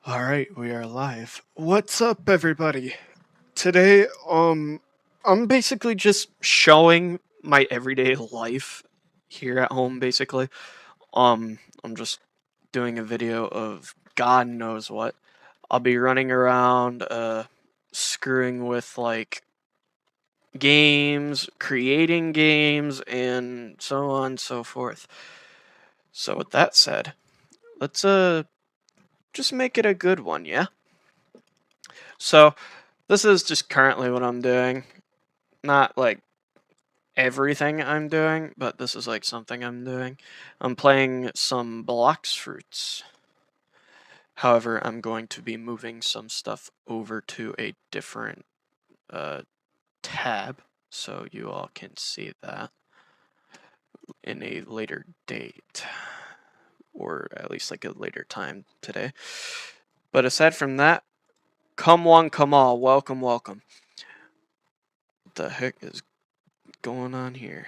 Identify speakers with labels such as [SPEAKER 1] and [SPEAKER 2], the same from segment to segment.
[SPEAKER 1] Alright, we are live. What's up, everybody? Today, I'm basically just showing my everyday life here at home, basically. I'm just doing a video of God knows what. I'll be running around, screwing with, like, games, creating games, and so on and so forth. So with that said, let's, just make it a good one, yeah? So, this is just currently what I'm doing. Not like everything I'm doing, but this is like something I'm doing. I'm playing some Blox Fruits. However, I'm going to be moving some stuff over to a different tab, so you all can see that in a later date, or at least like a later time today. But aside from that, come one, come all, welcome, welcome. What the heck is going on here?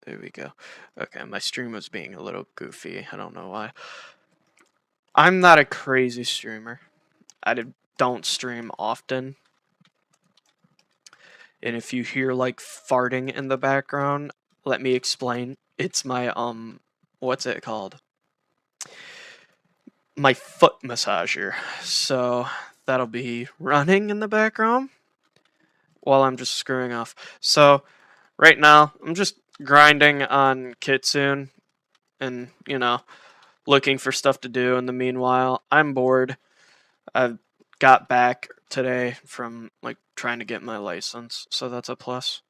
[SPEAKER 1] There we go. Okay, my stream was being a little goofy. I don't know why. I'm not a crazy streamer. Don't stream often. And if you hear like farting in the background, let me explain. It's my what's it called? My foot massager. So that'll be running in the background while I'm just screwing off. So right now I'm just grinding on Kitsune and, looking for stuff to do in the meanwhile. I'm bored. I got back today from like trying to get my license, so that's a plus.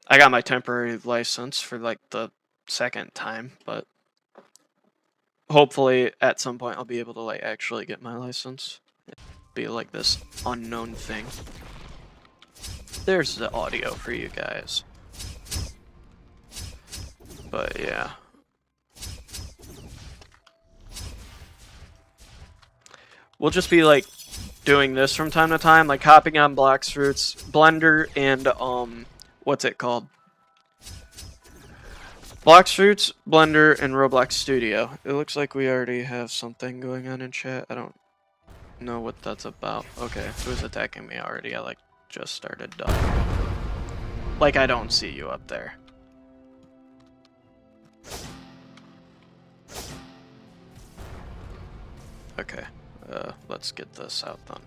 [SPEAKER 1] I got my temporary license for like the second time, but hopefully at some point I'll be able to like actually get my license. It'll be like this unknown thing. There's the audio for you guys. But yeah. We'll just be like doing this from time to time, like hopping on Blox Fruits, Blender, and what's it called? Blox Fruits, Blender, and Roblox Studio. It looks like we already have something going on in chat. I don't know what that's about. Okay, who's attacking me already? I like just started like I don't see you up there. Okay, let's get this out then.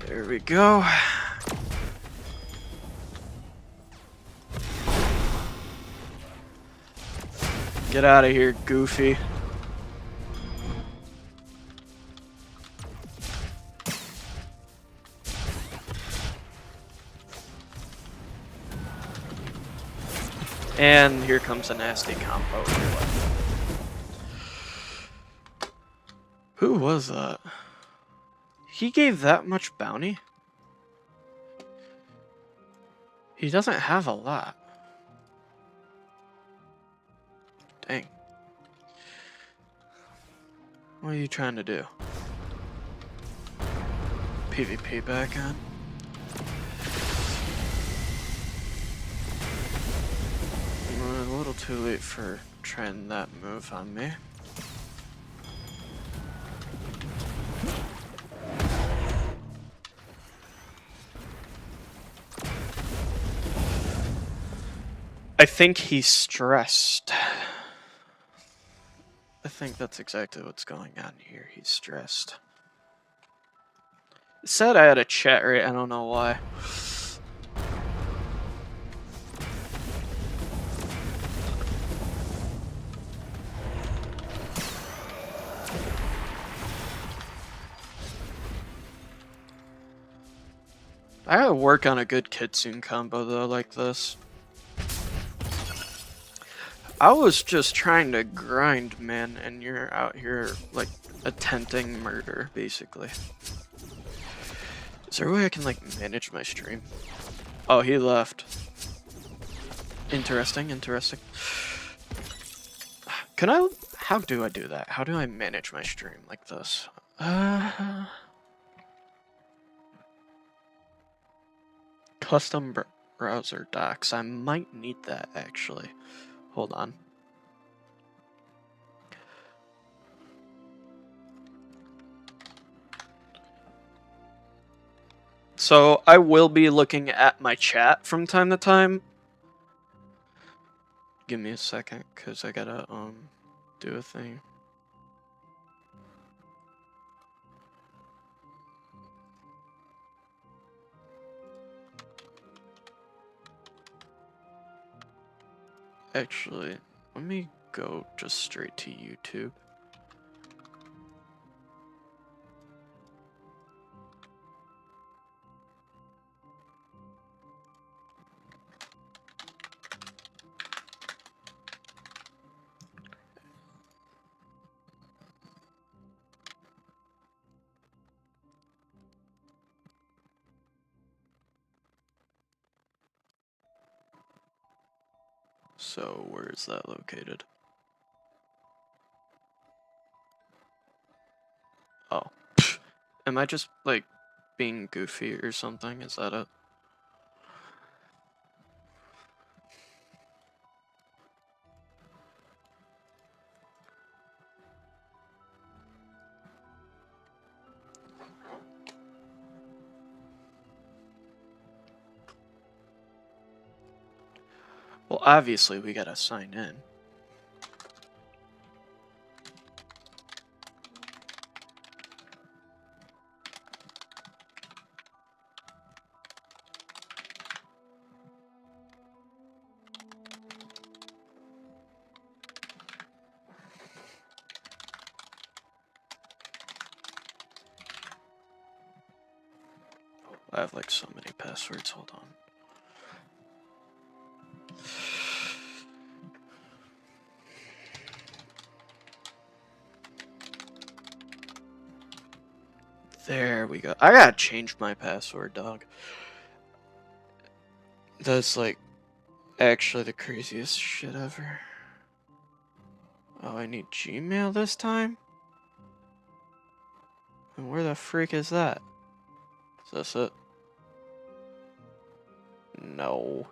[SPEAKER 1] There we go. Get out of here, Goofy. And here comes a nasty combo. Who was that? He gave that much bounty? He doesn't have a lot. Dang. What are you trying to do? PvP back on? A little too late for trying that move on me. I think he's stressed. I think that's exactly what's going on here. He's stressed. It said I had a chat rate, I don't know why. I gotta work on a good Kitsune combo though, like this. I was just trying to grind, man, and you're out here, like, attempting murder, basically. Is there a way I can, like, manage my stream? Oh, he left. Interesting, interesting. Can I... How do I do that? How do I manage my stream like this? Custom browser docs. I might need that, actually. Hold on. So, I will be looking at my chat from time to time. Give me a second, because I gotta, do a thing. Actually, let me go just straight to YouTube. So, where is that located? Oh. Am I just, like, being goofy or something? Is that it? Well, obviously we gotta sign in. I have like so many passwords, hold on. There we go. I gotta change my password, dog. That's like actually the craziest shit ever. Oh, I need Gmail this time? And where the freak is that? Is this it? No.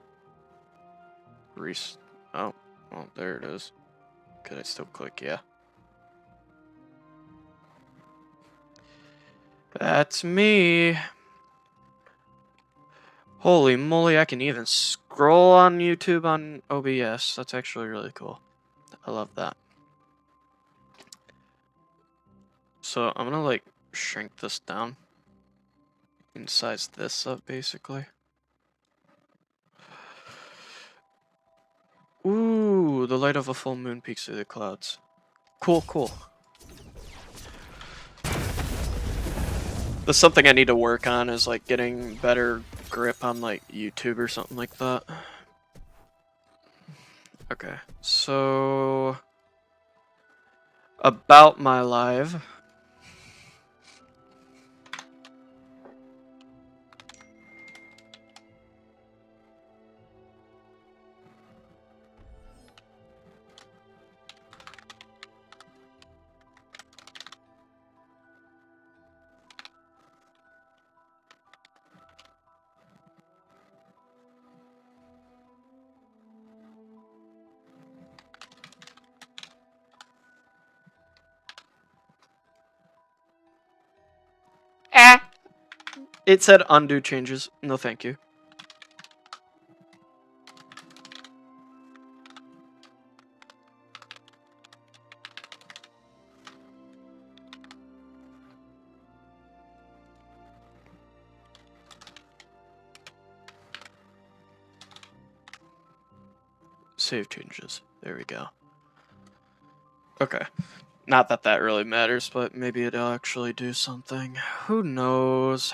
[SPEAKER 1] Oh, well, there it is. Could I still click yeah? That's me. Holy moly, I can even scroll on YouTube on OBS. That's actually really cool. I love that. So I'm gonna like shrink this down and size this up basically. Ooh, the light of a full moon peeks through the clouds. Cool, cool. That's something I need to work on is like getting better grip on like YouTube or something like that. Okay, so about my live. It said undo changes. No, thank you. Save changes. There we go. Okay. Not that that really matters, but maybe it'll actually do something. Who knows?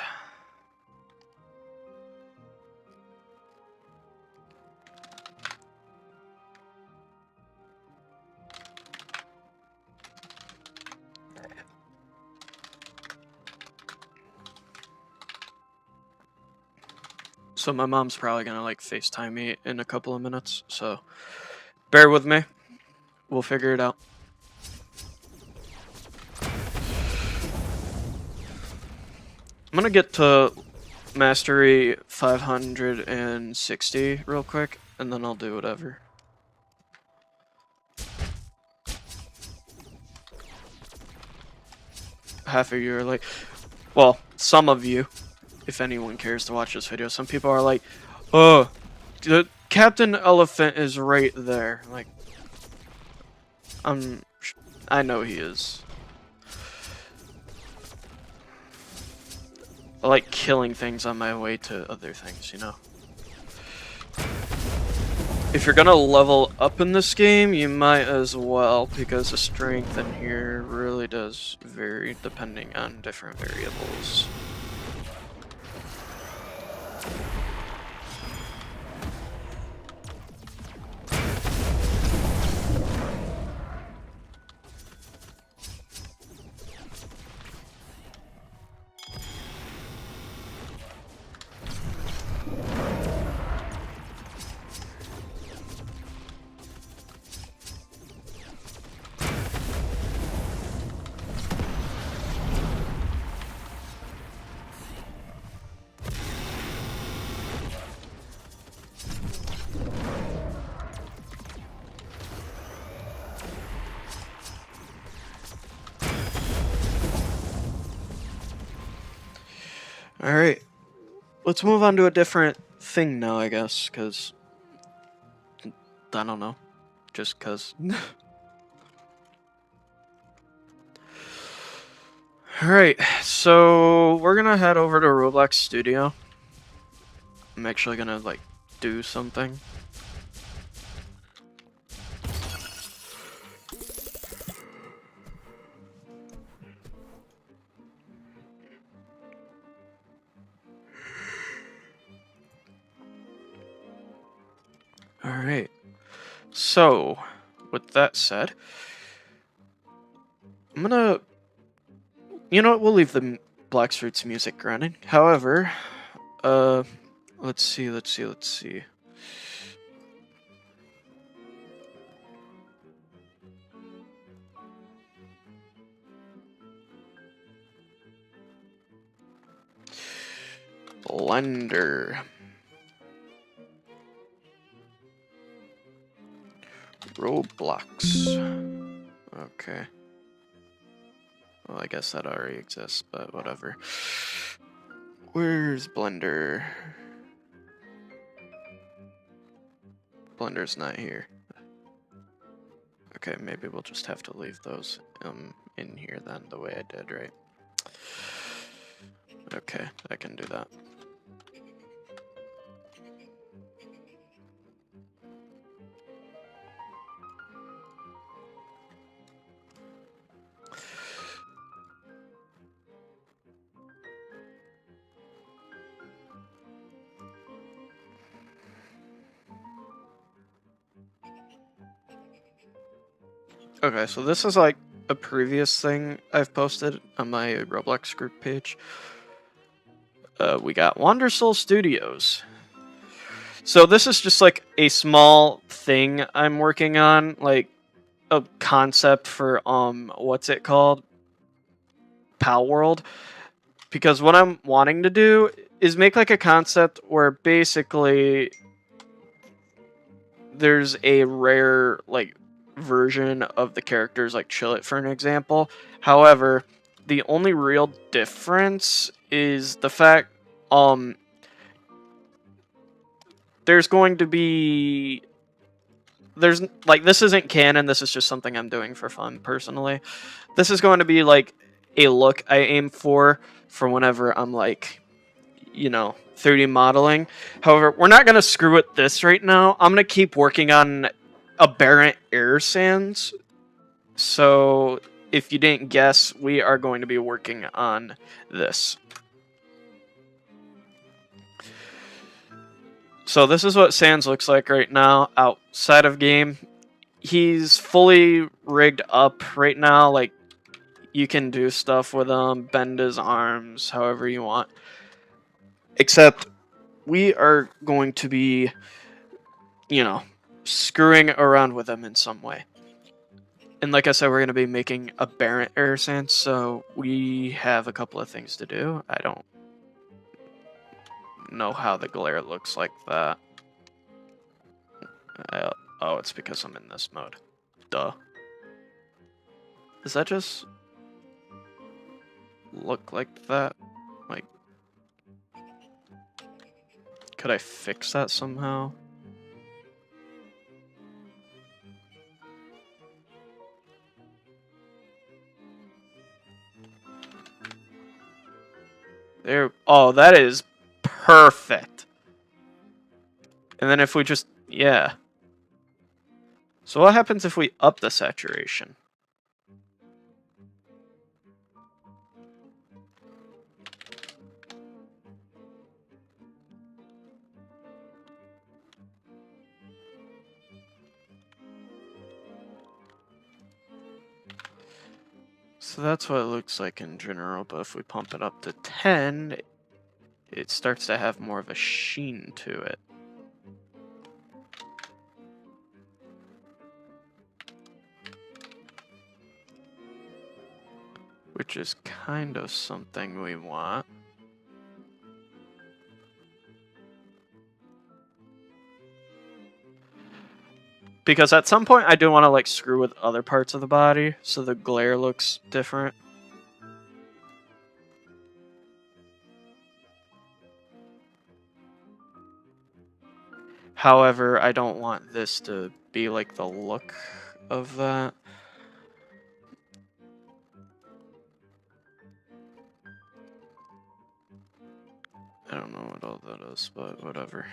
[SPEAKER 1] So my mom's probably gonna like FaceTime me in a couple of minutes, so bear with me. We'll figure it out. I'm gonna get to mastery 560 real quick, and then I'll do whatever. Half of you are like, well, some of you, if anyone cares to watch this video, some people are like, oh, the Captain Elephant is right there. Like, I know he is. I like killing things on my way to other things, you know? If you're gonna level up in this game, you might as well, because the strength in here really does vary depending on different variables. Alright, let's move on to a different thing now, I guess, because I don't know, just because. Alright, so we're gonna head over to Roblox Studio. I'm actually gonna, like, do something. Alright, so, with that said, I'm gonna, you know what, we'll leave the Blackstreet's music running. However, let's see. Blender. Roblox. Okay. Well, I guess that already exists, but whatever. Where's Blender? Blender's not here. Okay, maybe we'll just have to leave those in here then, the way I did, right? Okay, I can do that. Okay, so this is like a previous thing I've posted on my Roblox group page. We got Wondersoul Studios. So this is just like a small thing I'm working on, like a concept for what's it called? Pal World. Because what I'm wanting to do is make like a concept where basically there's a rare like version of the characters, like Chillet for an example. However, the only real difference is the fact there's going to be like, this isn't canon, this is just something I'm doing for fun personally. This is going to be like a look I aim for whenever I'm like, you know, 3D modeling. However, we're not going to screw with this right now. I'm going to keep working on aberrant air sands. So if you didn't guess, we are going to be working on this. So this is what Sans looks like right now outside of game. He's fully rigged up right now. Like, you can do stuff with him, bend his arms however you want. Except we are going to be, you know, screwing around with them in some way. And like I said, we're going to be making aberrant air sands, so we have a couple of things to do. I don't know how the glare looks like that. Oh, it's because I'm in this mode. Duh. Does that just look like that? Like, could I fix that somehow? There. Oh, that is perfect. And then if we just, yeah. So what happens if we up the saturation? So that's what it looks like in general, but if we pump it up to 10, it starts to have more of a sheen to it. Which is kind of something we want. Because at some point I do want to like screw with other parts of the body so the glare looks different. However, I don't want this to be like the look of that. I don't know what all that is, but whatever.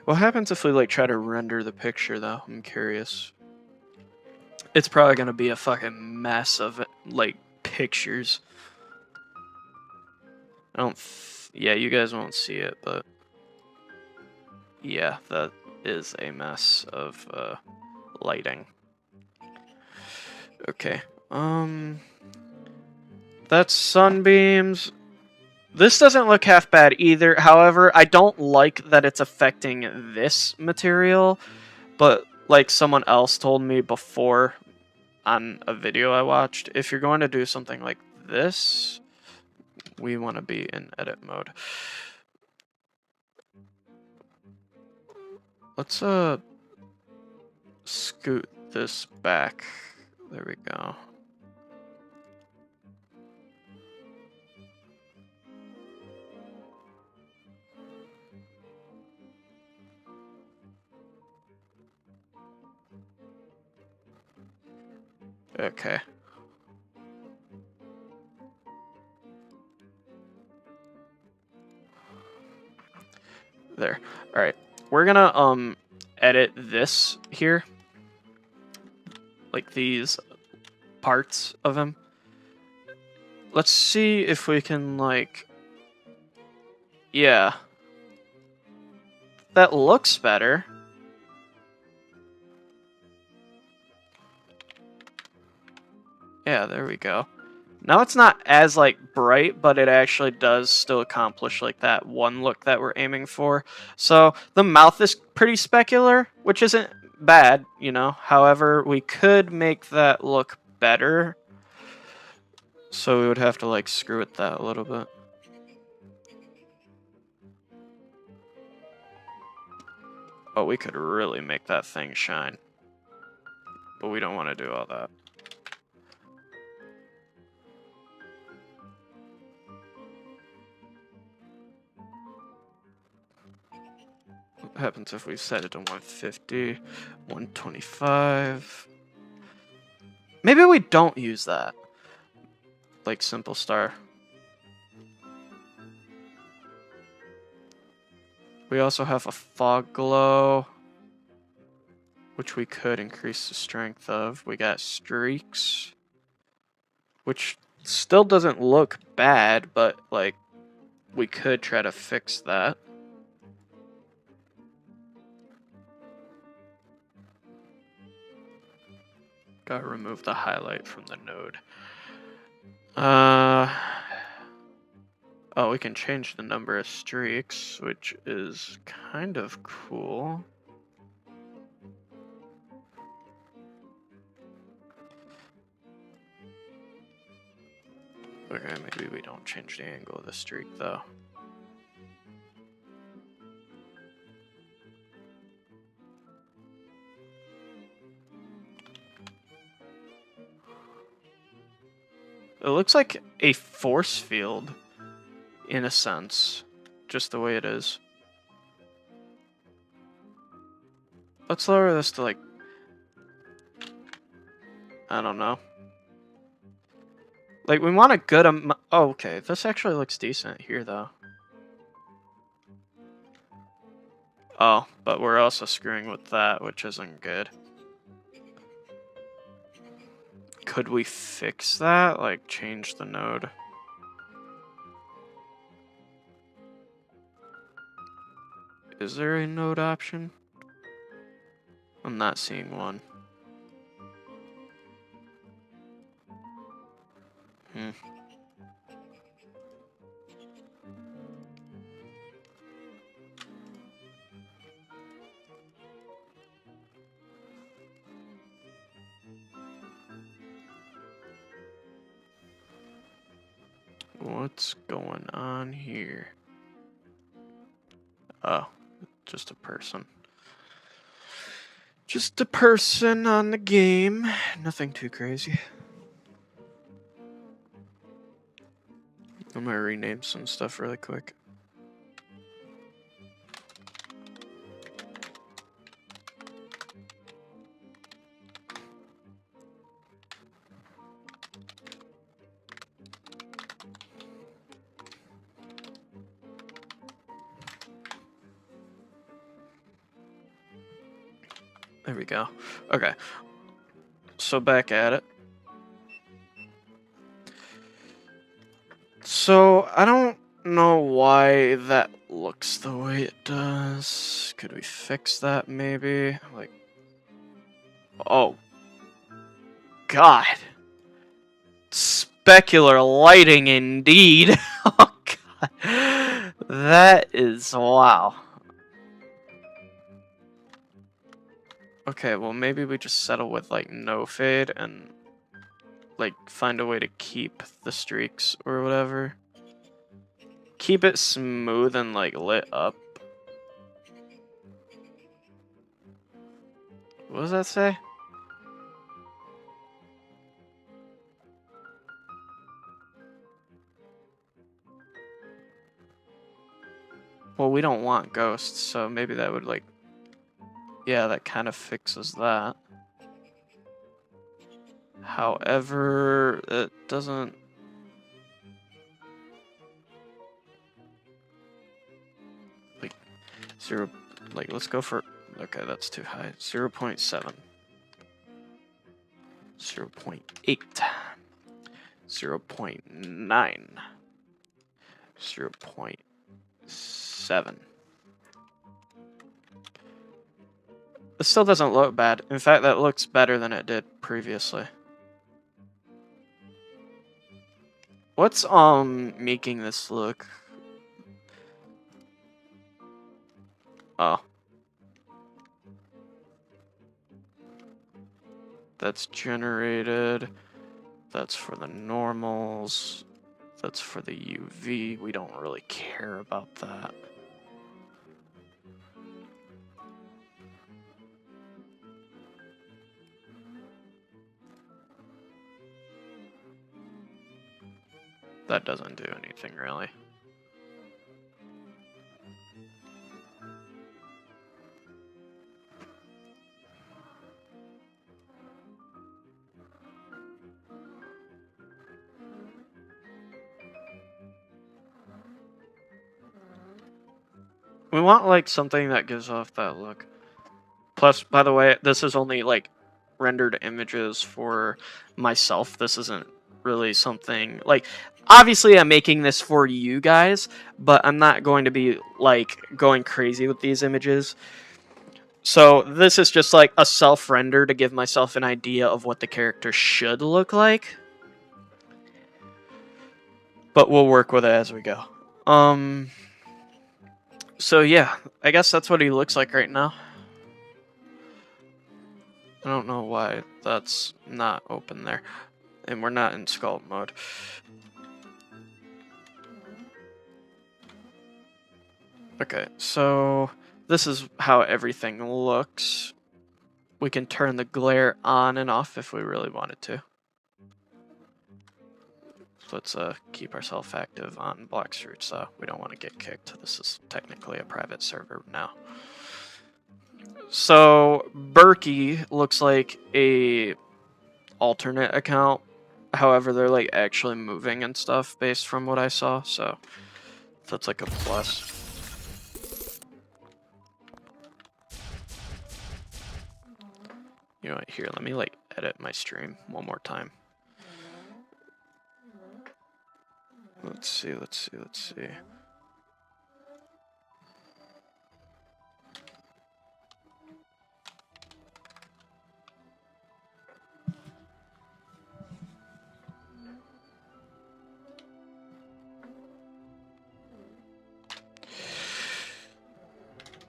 [SPEAKER 1] What happens if we like try to render the picture though? I'm curious. It's probably gonna be a fucking mess of like pictures. I don't. Yeah, you guys won't see it, but yeah, that is a mess of lighting. Okay. That's sunbeams. This doesn't look half bad either. However, I don't like that it's affecting this material, but like someone else told me before on a video I watched, if you're going to do something like this, we want to be in edit mode. Let's scoot this back. There we go. Okay. There. All right. We're gonna edit this here, like these parts of him. Let's see if we can like, yeah, that looks better. Yeah, there we go. Now it's not as like bright, but it actually does still accomplish like that one look that we're aiming for. So the mouth is pretty specular, which isn't bad, you know. However, we could make that look better. So we would have to like screw with that a little bit. Oh, we could really make that thing shine. But we don't want to do all that. What happens if we set it to 150, 125? Maybe we don't use that. Like simple star. We also have a fog glow, which we could increase the strength of. We got streaks, which still doesn't look bad, but like we could try to fix that. Gotta remove the highlight from the node. Oh, we can change the number of streaks, which is kind of cool. Okay, maybe we don't change the angle of the streak, though. It looks like a force field, in a sense, just the way it is. Let's lower this to, like, I don't know. Like, we want a good amount. Oh, okay, this actually looks decent here, though. Oh, but we're also screwing with that, which isn't good. Could we fix that? Like, change the node? Is there a node option? I'm not seeing one. What's going on here? Oh, just a person. Just a person on the game. Nothing too crazy. I'm gonna rename some stuff really quick. There we go. Okay. So back at it. So I don't know why that looks the way it does. Could we fix that maybe? Like, oh God. Specular lighting indeed. Oh God. That is wow. Okay, well maybe we just settle with like no fade and like find a way to keep the streaks or whatever. Keep it smooth and like lit up. What does that say? Well, we don't want ghosts, so maybe that would like... Yeah, that kind of fixes that. However, it doesn't... Like, zero... Like, let's go for... Okay, that's too high. 0.7. 0.8. 0.9. 0.7. It still doesn't look bad. In fact, that looks better than it did previously. What's making this look? Oh. That's generated. That's for the normals. That's for the UV. We don't really care about that. That doesn't do anything really. We want like something that gives off that look. Plus, by the way, this is only like rendered images for myself. This isn't really something like, obviously I'm making this for you guys, but I'm not going to be like going crazy with these images. So this is just like a self-render to give myself an idea of what the character should look like. But we'll work with it as we go. So yeah, I guess that's what he looks like right now. I don't know why that's not open there. And we're not in sculpt mode. Okay, so this is how everything looks. We can turn the glare on and off if we really wanted to. So let's keep ourselves active on Block Street, so we don't want to get kicked. This is technically a private server now. So Berkey looks like a alternate account. However, they're like actually moving and stuff based from what I saw, so that's like a plus. You know what, here, let me like edit my stream one more time. Let's see.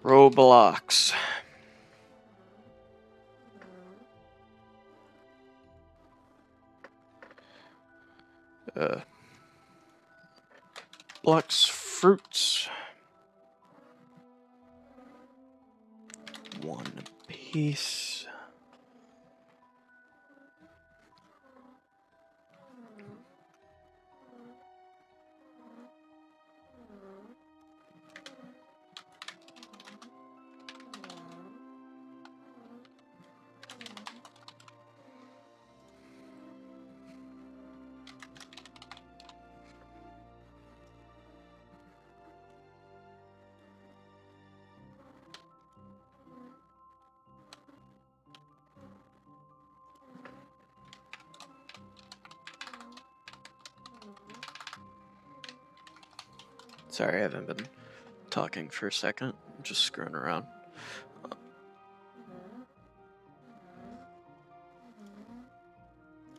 [SPEAKER 1] Roblox. Lux fruits. One piece. Sorry, I haven't been talking for a second. I'm just screwing around.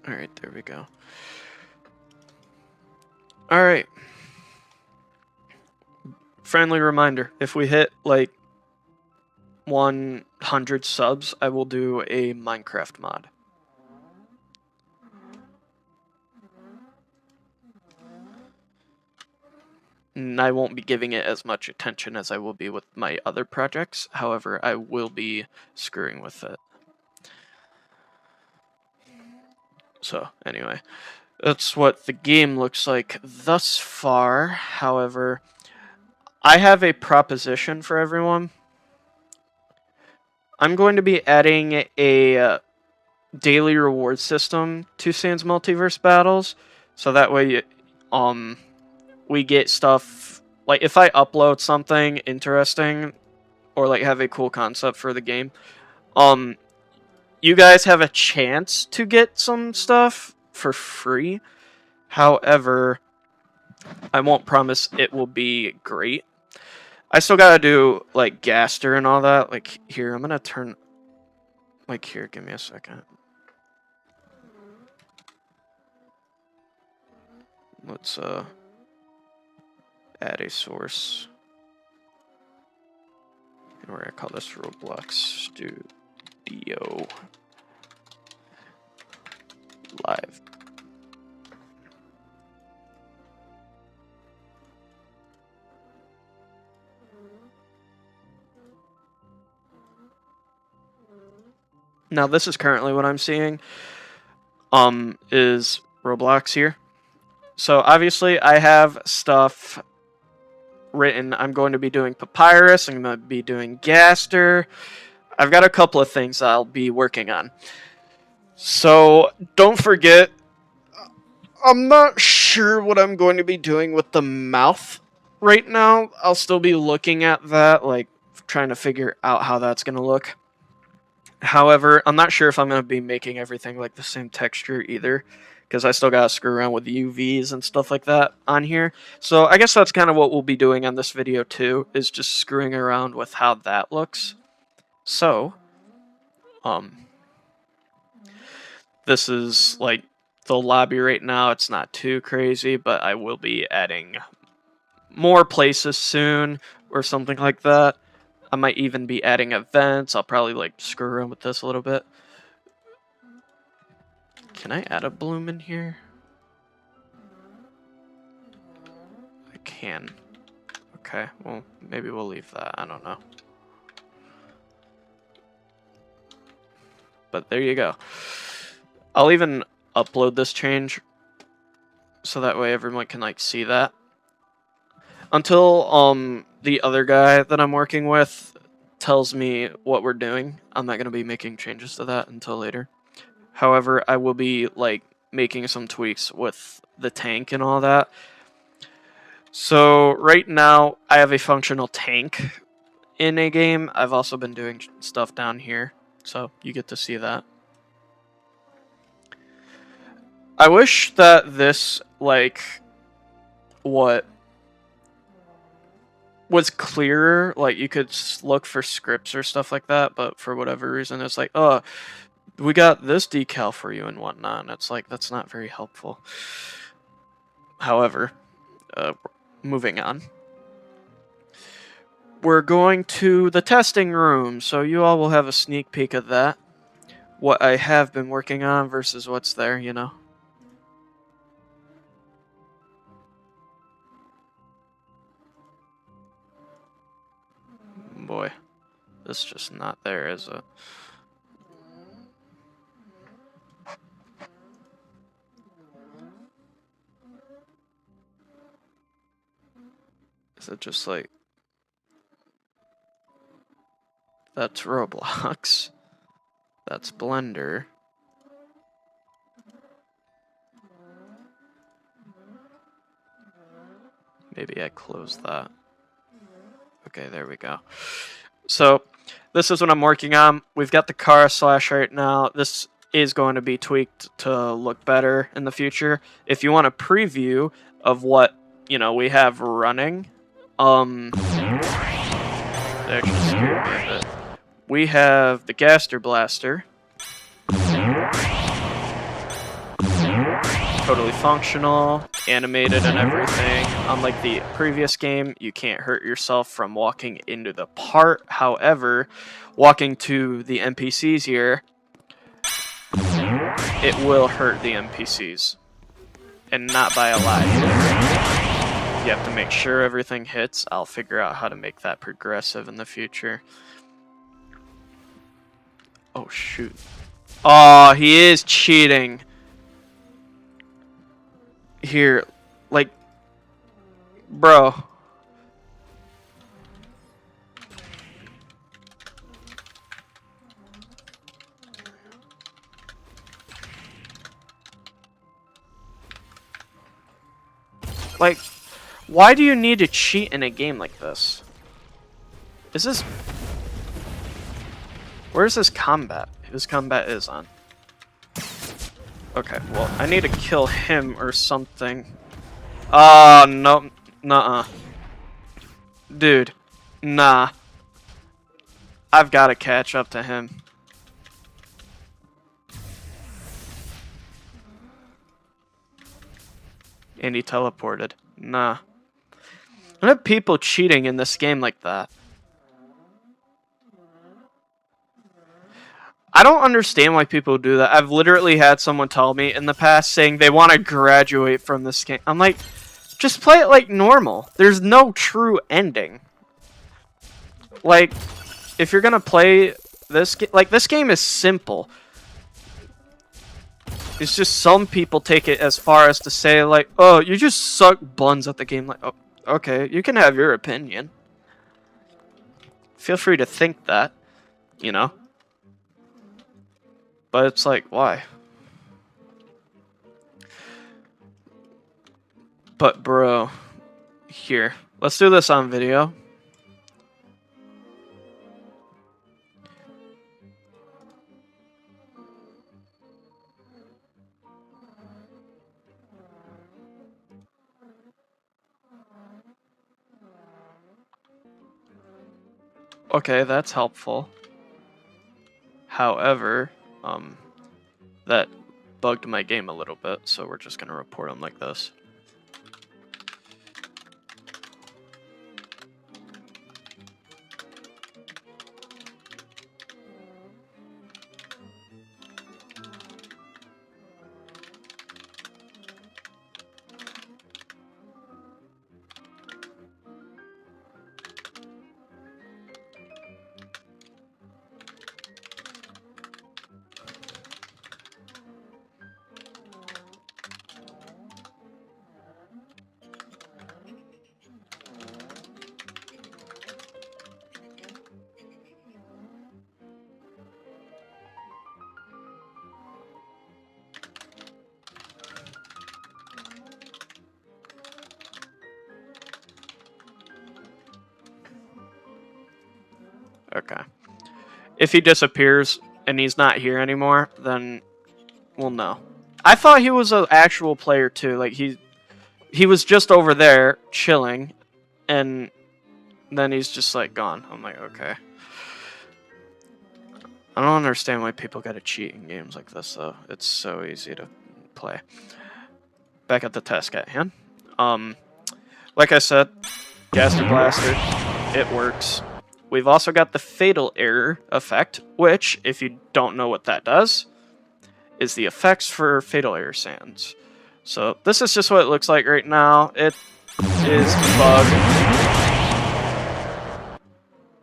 [SPEAKER 1] Alright, there we go. Alright. Friendly reminder, if we hit like 100 subs, I will do a Minecraft mod. And I won't be giving it as much attention as I will be with my other projects. However, I will be screwing with it. So, anyway, that's what the game looks like thus far. However, I have a proposition for everyone. I'm going to be adding a daily reward system to Sans Multiverse Battles, so that way, we get stuff like if I upload something interesting or like have a cool concept for the game, you guys have a chance to get some stuff for free. However, I won't promise it will be great. I still gotta do like Gaster and all that. Like here, I'm gonna turn. Like here, give me a second. Let's add a source. And we're gonna call this Roblox Studio Live. Now this is currently what I'm seeing. Is Roblox here. So obviously I have stuff written. I'm going to be doing Papyrus. I'm going to be doing Gaster. I've got a couple of things I'll be working on. So don't forget, I'm not sure what I'm going to be doing with the mouth right now. I'll still be looking at that, like trying to figure out how that's going to look. However, I'm not sure if I'm going to be making everything like the same texture either, because I still got to screw around with UVs and stuff like that on here. So I guess that's kind of what we'll be doing on this video too, is just screwing around with how that looks. So, this is like the lobby right now. It's not too crazy, but I will be adding more places soon or something like that. I might even be adding events. I'll probably like screw around with this a little bit. Can I add a bloom in here? I can. Okay, well, maybe we'll leave that. I don't know. But there you go. I'll even upload this change so that way everyone can like see that. Until the other guy that I'm working with tells me what we're doing, I'm not going to be making changes to that until later. However, I will be like making some tweaks with the tank and all that. So right now I have a functional tank in a game. I've also been doing stuff down here, so you get to see that. I wish that this like what was clearer, like you could look for scripts or stuff like that, but for whatever reason it's like, oh, we got this decal for you and whatnot, and it's like, that's not very helpful. However, moving on. We're going to the testing room, so you all will have a sneak peek of that. What I have been working on versus what's there, you know. Boy, this is just not there, is it? Is it just like... That's Roblox. That's Blender. Maybe I close that. Okay, there we go. So, this is what I'm working on. We've got the car slash right now. This is going to be tweaked to look better in the future. If you want a preview of what, you know, we have running, they actually scared me a bit. We have the Gaster Blaster. Totally functional, animated and everything. Unlike the previous game, you can't hurt yourself from walking into the part. However, walking to the NPCs here, it will hurt the NPCs. And not by a lot. You have to make sure everything hits. I'll figure out how to make that progressive in the future. Oh, shoot. Oh, he is cheating. Here, like, bro. Like, why do you need to cheat in a game like this? Is this... Where's his combat? His combat is on. Okay, well, I need to kill him or something. Oh, no. Nuh-uh. Dude. Nah. I've got to catch up to him. And he teleported. Nah. What are people cheating in this game like that? I don't understand why people do that. I've literally had someone tell me in the past saying they want to graduate from this game. I'm like, just play it like normal. There's no true ending. Like, if you're gonna play this game, like, this game is simple. It's just some people take it as far as to say, like, oh, you just suck buns at the game. Like, oh, okay, you can have your opinion. Feel free to think that, you know? But it's like, why? But bro, here, let's do this on video. Okay, that's helpful. However, that bugged my game a little bit, so we're just gonna report them like this. Okay. If he disappears and he's not here anymore, then we'll know. I thought he was an actual player too. Like he was just over there chilling, and then he's just like gone. I'm like, okay. I don't understand why people gotta cheat in games like this though. It's so easy to play. Back at the task at hand. Like I said, Gaster Blaster, it works. We've also got the Fatal Error effect, which, if you don't know what that does, is the effects for Fatal Error Sands. So this is just what it looks like right now. It is bug.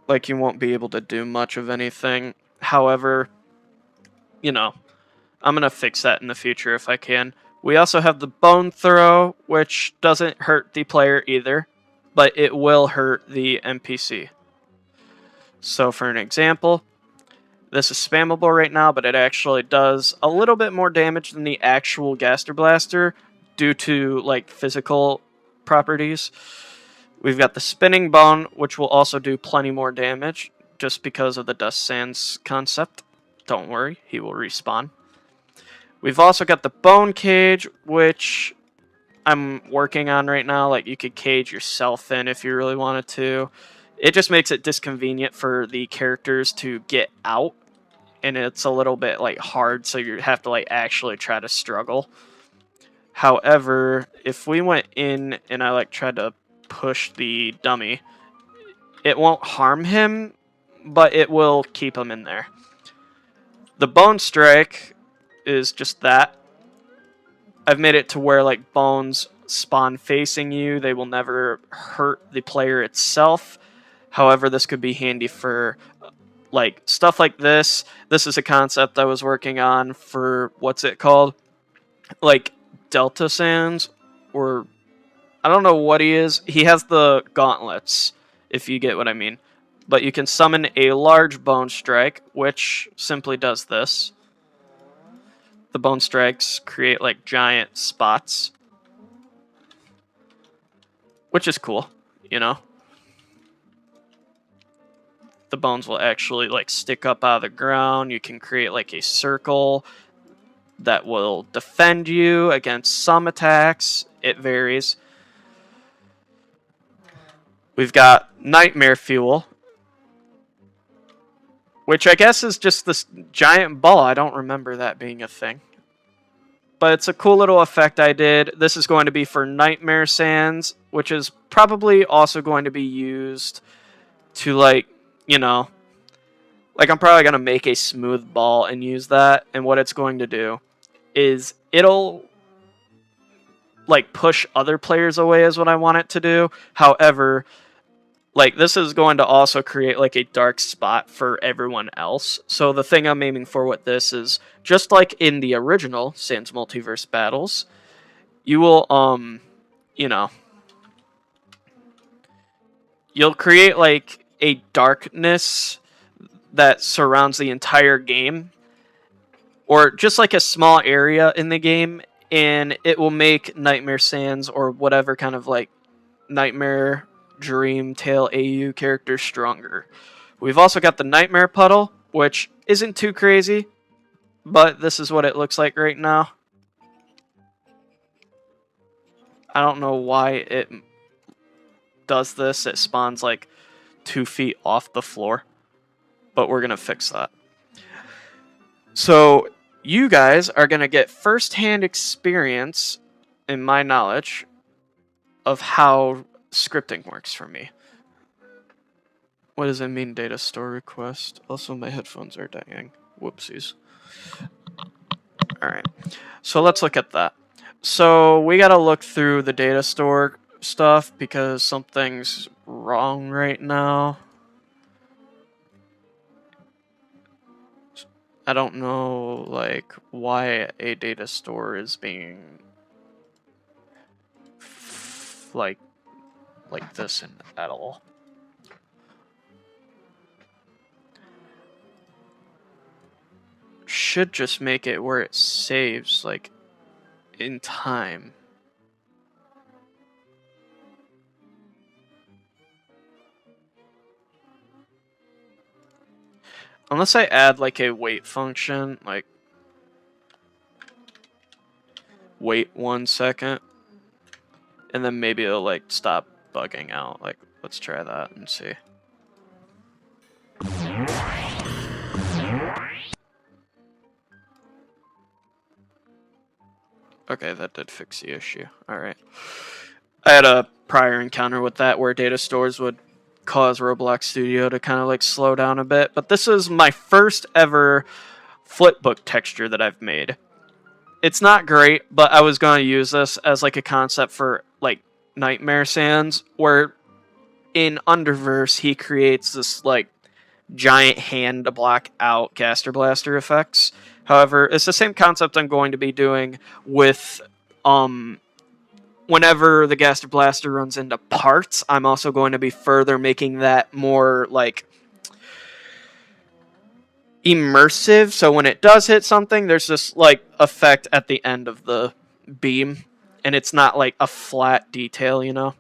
[SPEAKER 1] Like you won't be able to do much of anything. However, you know, I'm going to fix that in the future if I can. We also have the Bone Throw, which doesn't hurt the player either, but it will hurt the NPC. So for an example, this is spammable right now, but it actually does a little bit more damage than the actual Gaster Blaster due to like physical properties. We've got the Spinning Bone, which will also do plenty more damage just because of the Dust Sands concept. Don't worry, he will respawn. We've also got the Bone Cage, which I'm working on right now. Like, you could cage yourself in if you really wanted to. It just makes it disconvenient for the characters to get out, and it's a little bit, like, hard, so you have to, like, actually try to struggle. However, if we went in and I, like, tried to push the dummy, it won't harm him, but it will keep him in there. The Bone Strike is just that. I've made it to where like bones spawn facing you. They will never hurt the player itself. However, this could be handy for like stuff like this. This is a concept I was working on for what's it called? Like Delta Sands, or I don't know what he is. He has the gauntlets, if you get what I mean. But you can summon a large Bone Strike, which simply does this. The Bone Strikes create like giant spots, which is cool, you know? The bones will actually like stick up out of the ground. You can create like a circle that will defend you against some attacks. It varies. We've got Nightmare Fuel, which I guess is just this giant ball. I don't remember that being a thing. But it's a cool little effect I did. This is going to be for Nightmare Sands, which is probably also going to be used to, like, you know, like I'm probably going to make a smooth ball and use that. And what it's going to do is it'll, like, push other players away is what I want it to do. However, like, this is going to also create, like, a dark spot for everyone else. So the thing I'm aiming for with this is, just like in the original Sans Multiverse Battles, you will, you know, you'll create, like, a darkness that surrounds the entire game, or just, like, a small area in the game, and it will make Nightmare Sands, or whatever kind of, like, Nightmare Dream Tale AU character stronger. We've also got the Nightmare Puddle, which isn't too crazy, but this is what it looks like right now. I don't know why it does this. It spawns like 2 feet off the floor, but we're going to fix that. So you guys are going to get first-hand experience, in my knowledge, of how scripting works for me. What does it mean, data store request? Also, my headphones are dying. Whoopsies. Alright, so let's look at that. So we gotta look through the data store stuff because something's wrong right now. I don't know, like, why a data store is being like this at all. Should just make it where it saves, like, in time. Unless I add like a wait function, like wait 1 second, and then maybe it'll like stop bugging out. Like, let's try that and see. Okay, that did fix the issue. Alright. I had a prior encounter with that where data stores would cause Roblox Studio to kind of like slow down a bit, but this is my first ever flipbook texture that I've made. It's not great, but I was going to use this as like a concept for like Nightmare Sands, where in Underverse he creates this like giant hand to block out Gaster Blaster effects. However, it's the same concept I'm going to be doing with whenever the Gaster Blaster runs into parts, I'm also going to be further making that more like immersive. So when it does hit something, there's this like effect at the end of the beam, and it's not like a flat detail, you know.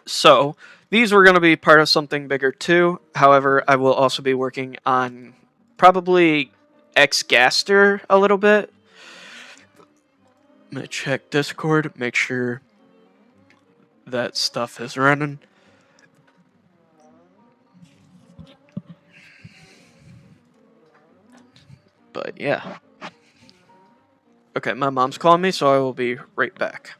[SPEAKER 1] So these were going to be part of something bigger too. However, I will also be working on probably X Gaster a little bit. I'm gonna check Discord, make sure that stuff is running. But yeah. Okay, my mom's calling me, so I will be right back.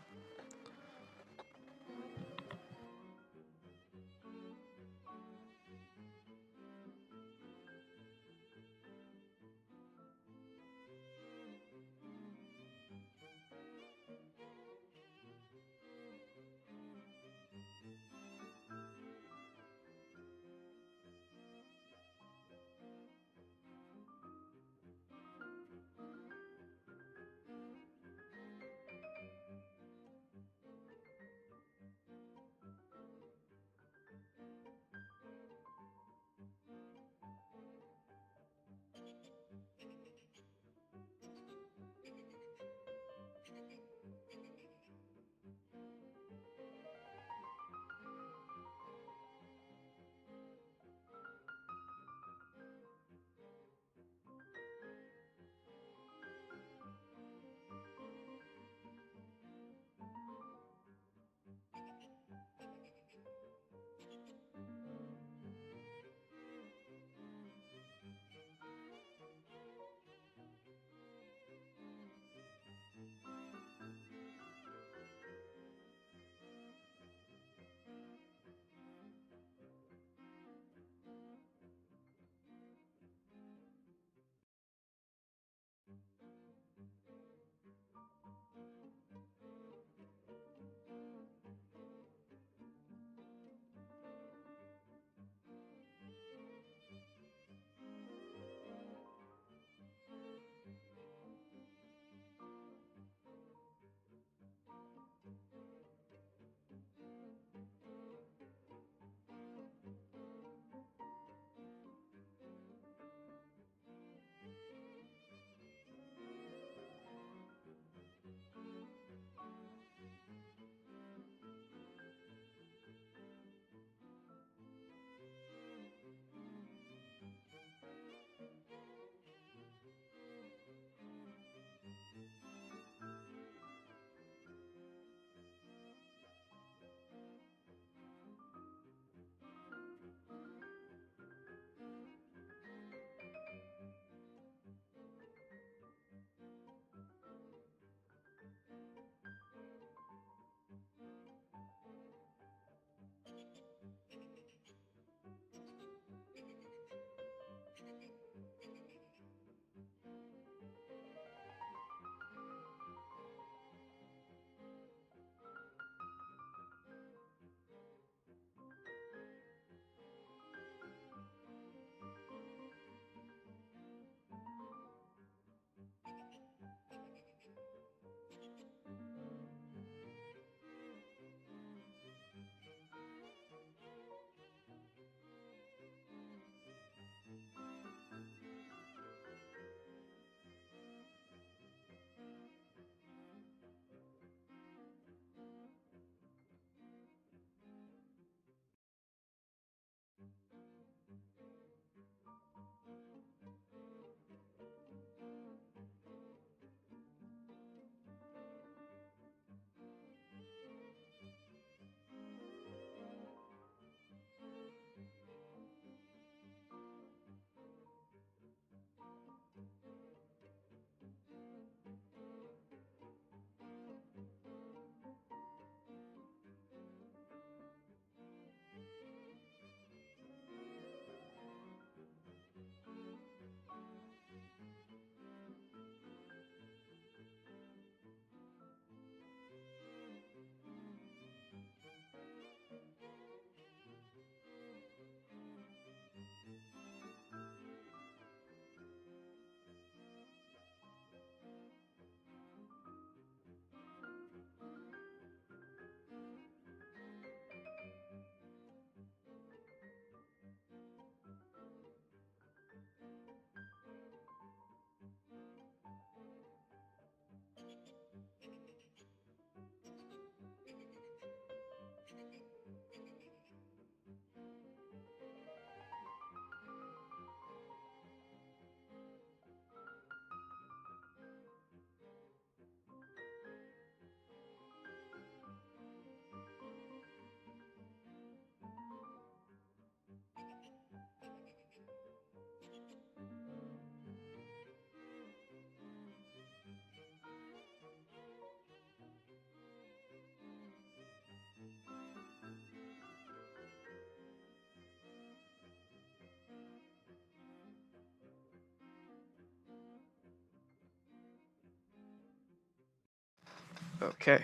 [SPEAKER 1] Okay.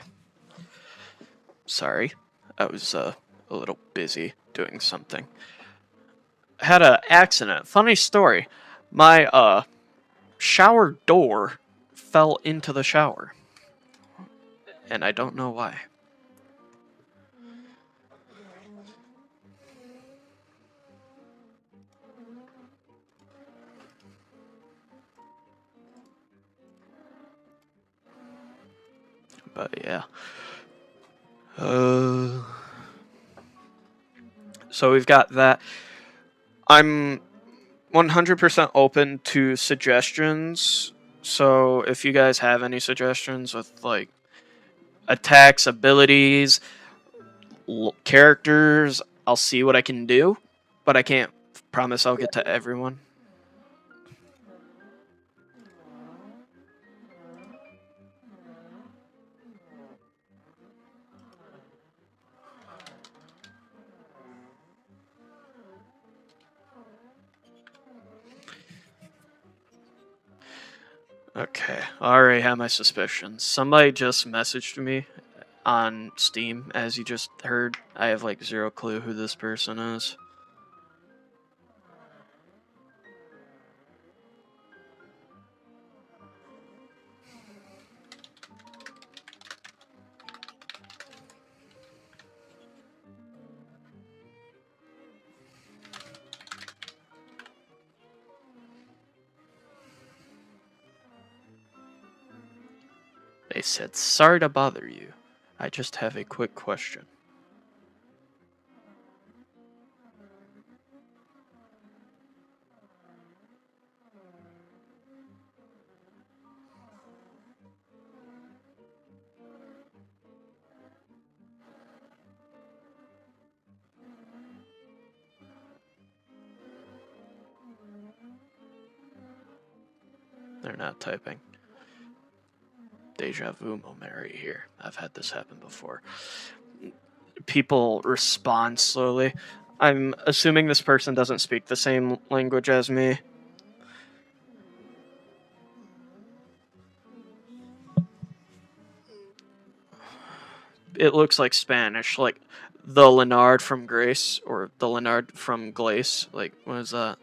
[SPEAKER 1] Sorry, I was a little busy doing something. I had an accident. Funny story. My shower door fell into the shower, and I don't know why. But yeah. Uh, so we've got that. I'm 100% open to suggestions. So if you guys have any suggestions with like attacks, abilities, characters, I'll see what I can do, but I can't promise I'll get to everyone. Okay, I already have my suspicions. Somebody just messaged me on Steam, as you just heard. I have like zero clue who this person is. They said, "Sorry to bother you. I just have a quick question." They're not typing. Deja vu moment right here. I've had this happen before. People respond slowly. I'm assuming this person doesn't speak the same language as me. It looks like Spanish, like the Leonard from Grace or the Leonard from Glace. Like, what is that?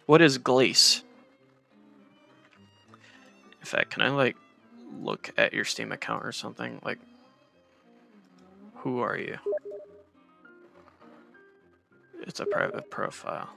[SPEAKER 1] What is Glace? In fact, can I like look at your Steam account or something? Like, who are you? It's a private profile.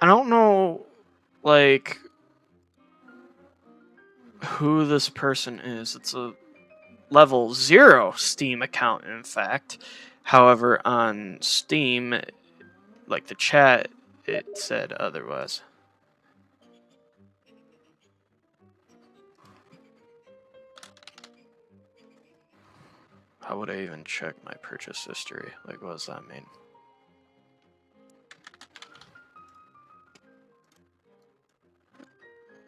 [SPEAKER 1] I don't know, like, who this person is. It's a level 0 Steam account, in fact. However, on Steam, like the chat, it said otherwise. How would I even check my purchase history? Like, what does that mean?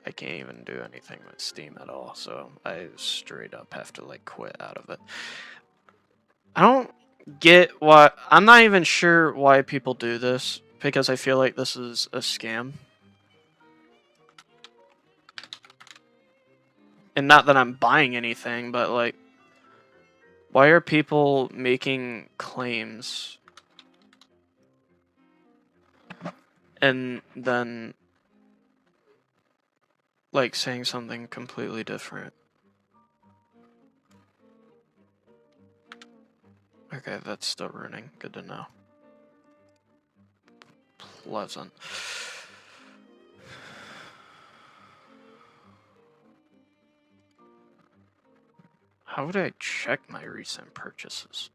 [SPEAKER 1] I can't even do anything with Steam at all, so I straight up have to like quit out of it. I don't get why. I'm not even sure why people do this, because I feel like this is a scam. And not that I'm buying anything, but like, why are people making claims and then like saying something completely different? Okay, that's still running. Good to know. Pleasant. How would I check my recent purchases?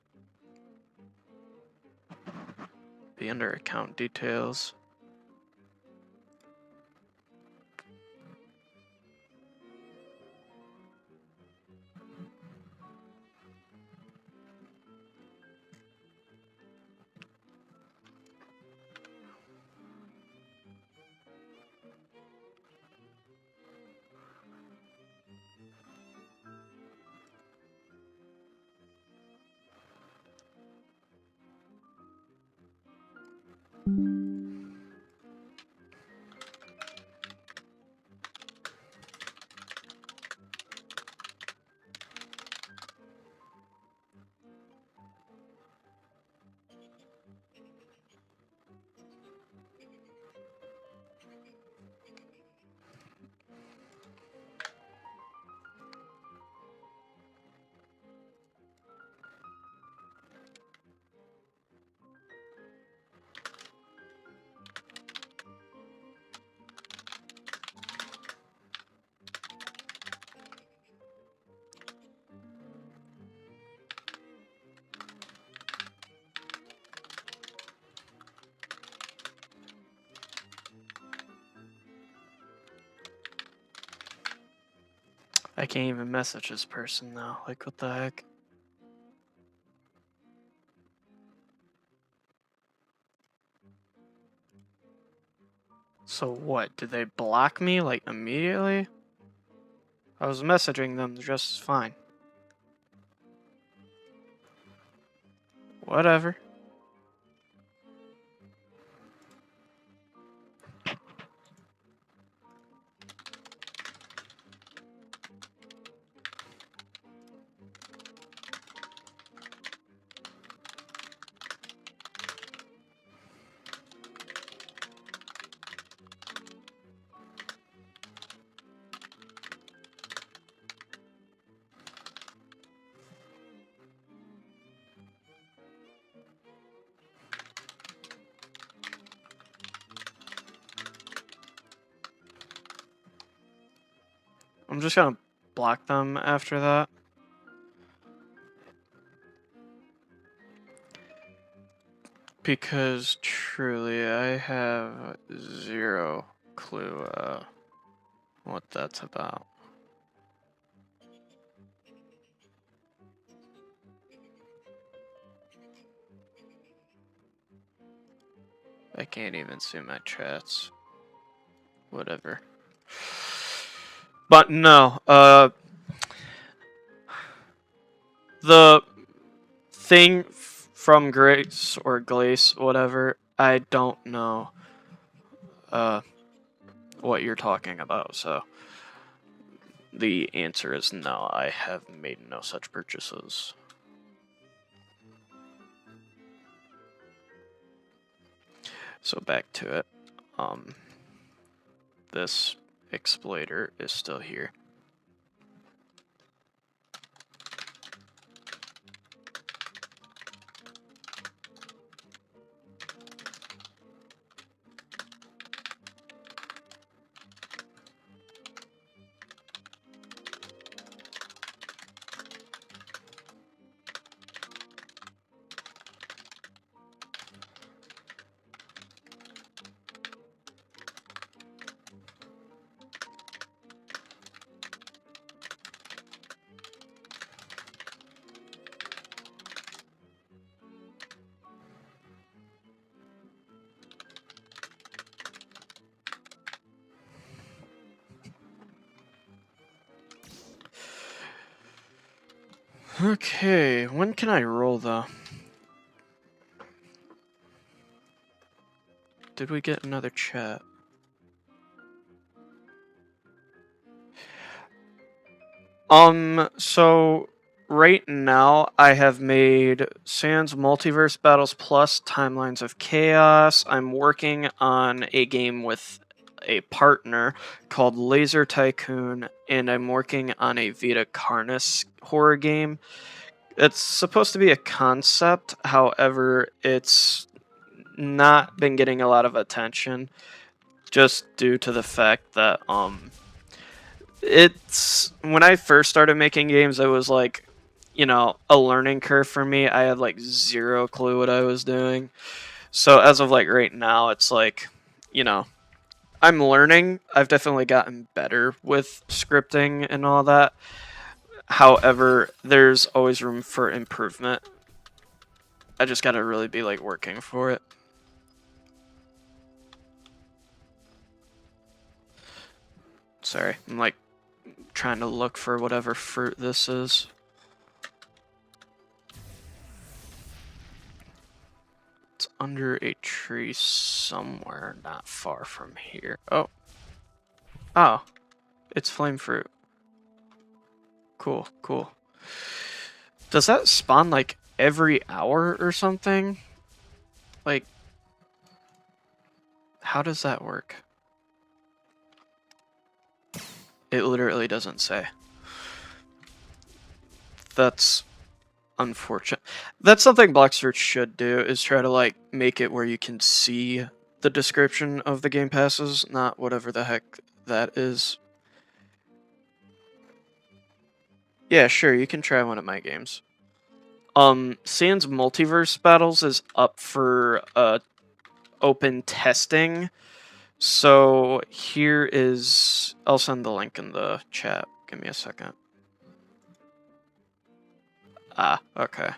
[SPEAKER 1] Be under account details. I can't even message this person now. Like, what the heck? So what? Did they block me, like, immediately? I was messaging them just fine. Whatever. I'm just gonna block them after that. Because truly, I have zero clue what that's about. I can't even see my chats. Whatever. But no, the thing from Grace or Glace, whatever, I don't know what you're talking about, so the answer is no, I have made no such purchases. So back to it. This exploiter is still here. Okay, when can I roll though? Did we get another chat? So right now I have made Sans Multiverse Battles Plus Timelines of Chaos. I'm working on a game with a partner called Laser Tycoon, and I'm working on a Vita Carnus horror game. It's supposed to be a concept, however, it's not been getting a lot of attention just due to the fact that it's when I first started making games, it was like, a learning curve for me. I had like zero clue what I was doing. So as of like right now, it's like, you know, I'm learning. I've definitely gotten better with scripting and all that. However, there's always room for improvement. I just gotta really be like working for it. Sorry, I'm like trying to look for whatever fruit this is. It's under a tree somewhere not far from here. Oh. Oh. It's flame fruit. Cool, cool. Does that spawn like every hour or something? Like, how does that work? It literally doesn't say. That's unfortunate. That's something Bloxford should do, is try to like make it where you can see the description of the game passes, not whatever the heck that is. Yeah, sure, you can try one of my games. Sans Multiverse Battles is up for open testing. So here is, I'll send the link in the chat. Give me a second. Ah, okay.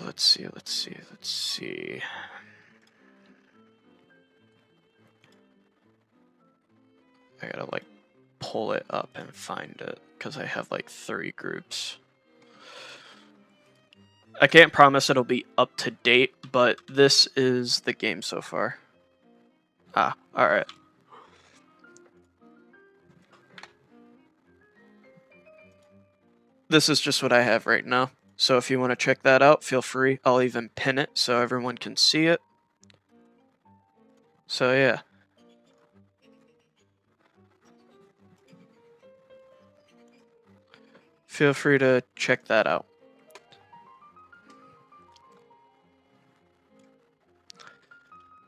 [SPEAKER 1] Let's see. I gotta like pull it up and find it because I have like 3 groups. I can't promise it'll be up to date, but this is the game so far. Ah, alright. This is just what I have right now. So if you want to check that out, feel free. I'll even pin it so everyone can see it. So yeah. Feel free to check that out.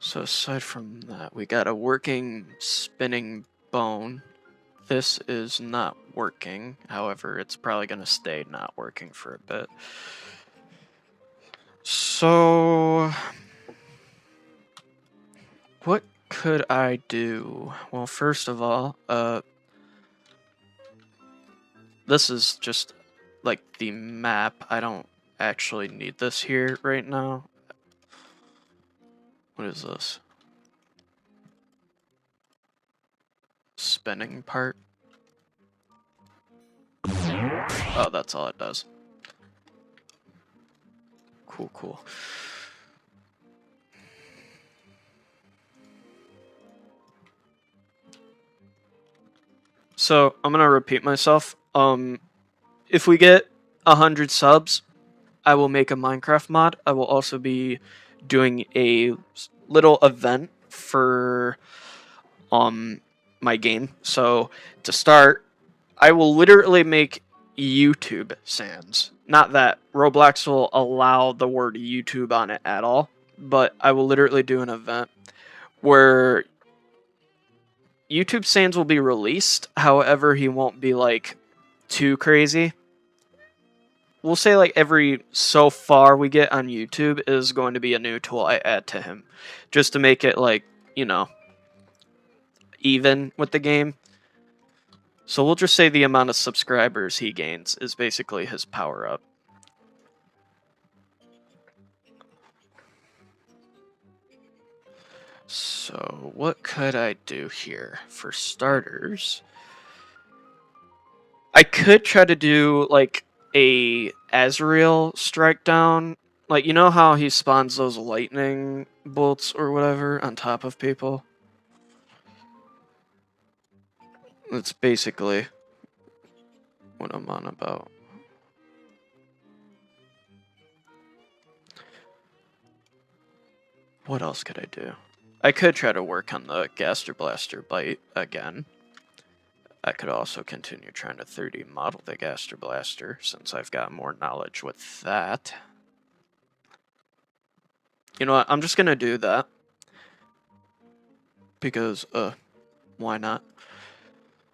[SPEAKER 1] So aside from that, we got a working spinning bone. This is not working. However, it's probably going to stay not working for a bit. So what could I do? Well, first of all, this is just like the map. I don't actually need this here right now. What is this? Spinning part? Oh, that's all it does. Cool, cool. So, I'm gonna repeat myself. If we get 100 subs, I will make a Minecraft mod. I will also be doing a little event for my game. So to start, I will literally make YouTube sans. Not that Roblox will allow the word YouTube on it at all, but I will literally do an event where YouTube sans will be released. However, he won't be like too crazy. We'll say like every so far we get on YouTube is going to be a new tool I add to him, just to make it like, even with the game. So we'll just say the amount of subscribers he gains is basically his power up. So what could I do here? For starters, I could try to do like a Azrael strike down. Like, you know how he spawns those lightning bolts or whatever on top of people? That's basically what I'm on about. What else could I do? I could try to work on the Gaster Blaster bite again. I could also continue trying to 3D model the Gaster Blaster since I've got more knowledge with that. You know what? I'm just gonna do that. Because, why not?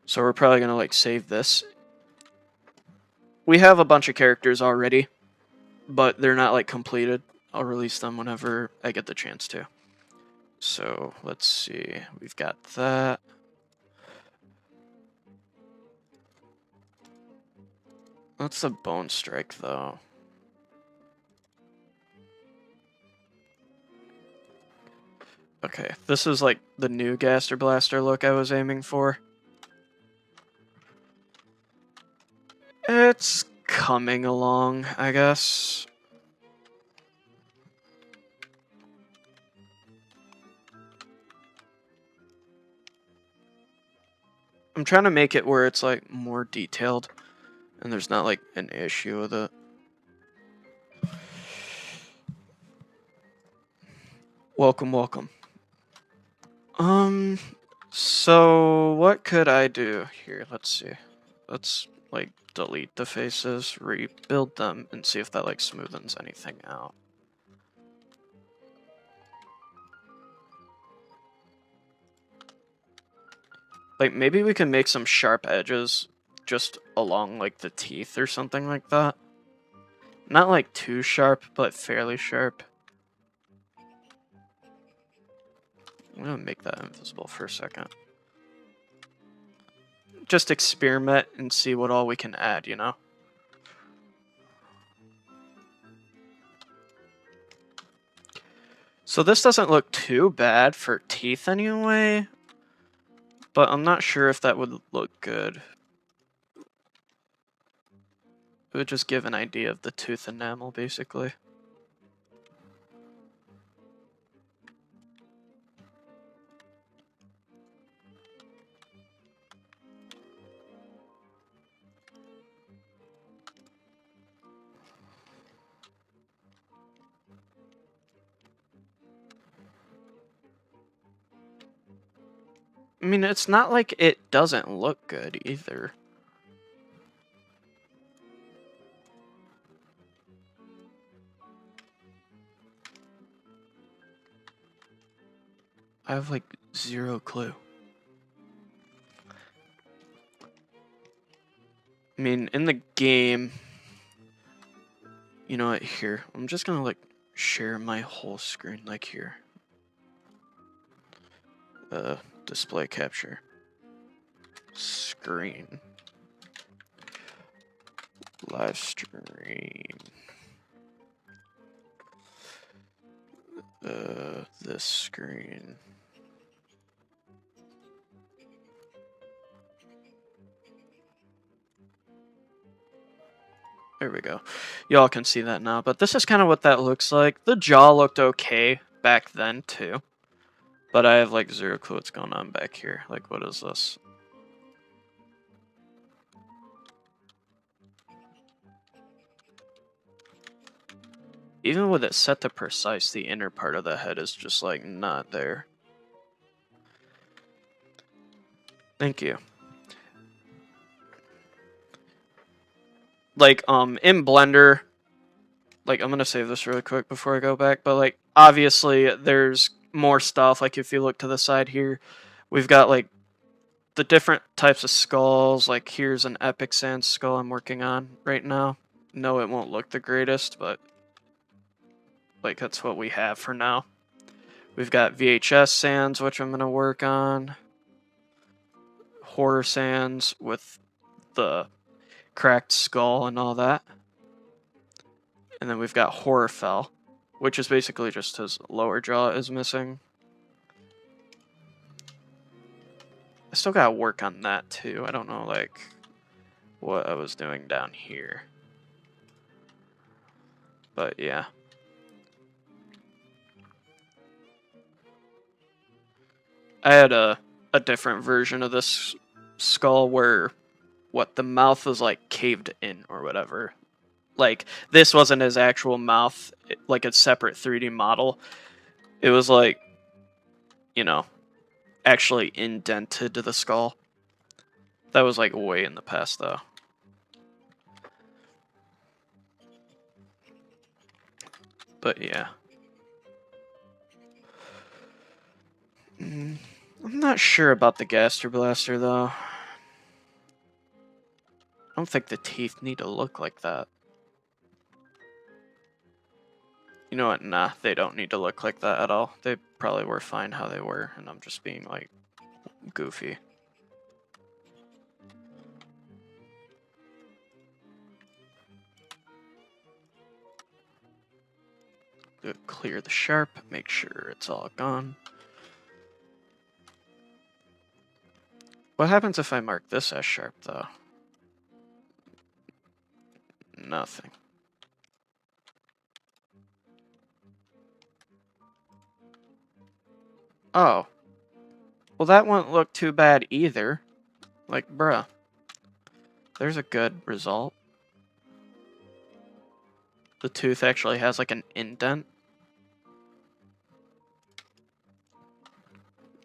[SPEAKER 1] So we're probably gonna, like, save this. We have a bunch of characters already, but they're not, like, completed. I'll release them whenever I get the chance to. So, let's see. We've got that. What's the Bone Strike, though? Okay, this is, like, the new Gaster Blaster look I was aiming for. It's coming along, I guess. I'm trying to make it where it's, like, more detailed, and there's not, like, an issue with it. Welcome, welcome. So what could I do here? Let's see. Let's, like, delete the faces, rebuild them, and see if that, like, smoothens anything out. Like, maybe we can make some sharp edges just along, like, the teeth or something like that. Not, like, too sharp, but fairly sharp. I'm gonna make that invisible for a second. Just experiment and see what all we can add, you know? So this doesn't look too bad for teeth anyway, but I'm not sure if that would look good. It would just give an idea of the tooth enamel, basically. I mean, it's not like it doesn't look good either. I have, like, zero clue. I mean, in the game, you know what, here, I'm just gonna, like, share my whole screen, like, here. Display capture. Screen. Live stream. This screen. There we go. Y'all can see that now, but this is kind of what that looks like. The jaw looked okay back then, too. But I have, like, zero clue what's going on back here. Like, what is this? Even with it set to precise, the inner part of the head is just, like, not there. Thank you. Like, in Blender, like, I'm gonna save this really quick before I go back, but, like, obviously, there's more stuff. Like, if you look to the side here, we've got, like, the different types of skulls. Like, here's an Epic Sand skull I'm working on right now. No, it won't look the greatest, but, like, that's what we have for now. We've got VHS sands, which I'm gonna work on. Horror sands with the cracked skull and all that. And then we've got Horror Fell, which is basically just his lower jaw is missing. I still gotta work on that too. I don't know, like, what I was doing down here. But yeah. I had a different version of this skull where the mouth was like caved in or whatever. Like this wasn't his actual mouth, like a separate 3D model. It was like, you know, actually indented to the skull. That was like way in the past though. But yeah. I'm not sure about the Gaster Blaster though. I don't think the teeth need to look like that. You know what? Nah, they don't need to look like that at all. They probably were fine how they were, and I'm just being like goofy. Clear the sharp, make sure it's all gone. What happens if I mark this as sharp though? Nothing. Oh. Well, that wouldn't look too bad either. Like, bruh. There's a good result. The tooth actually has like an indent.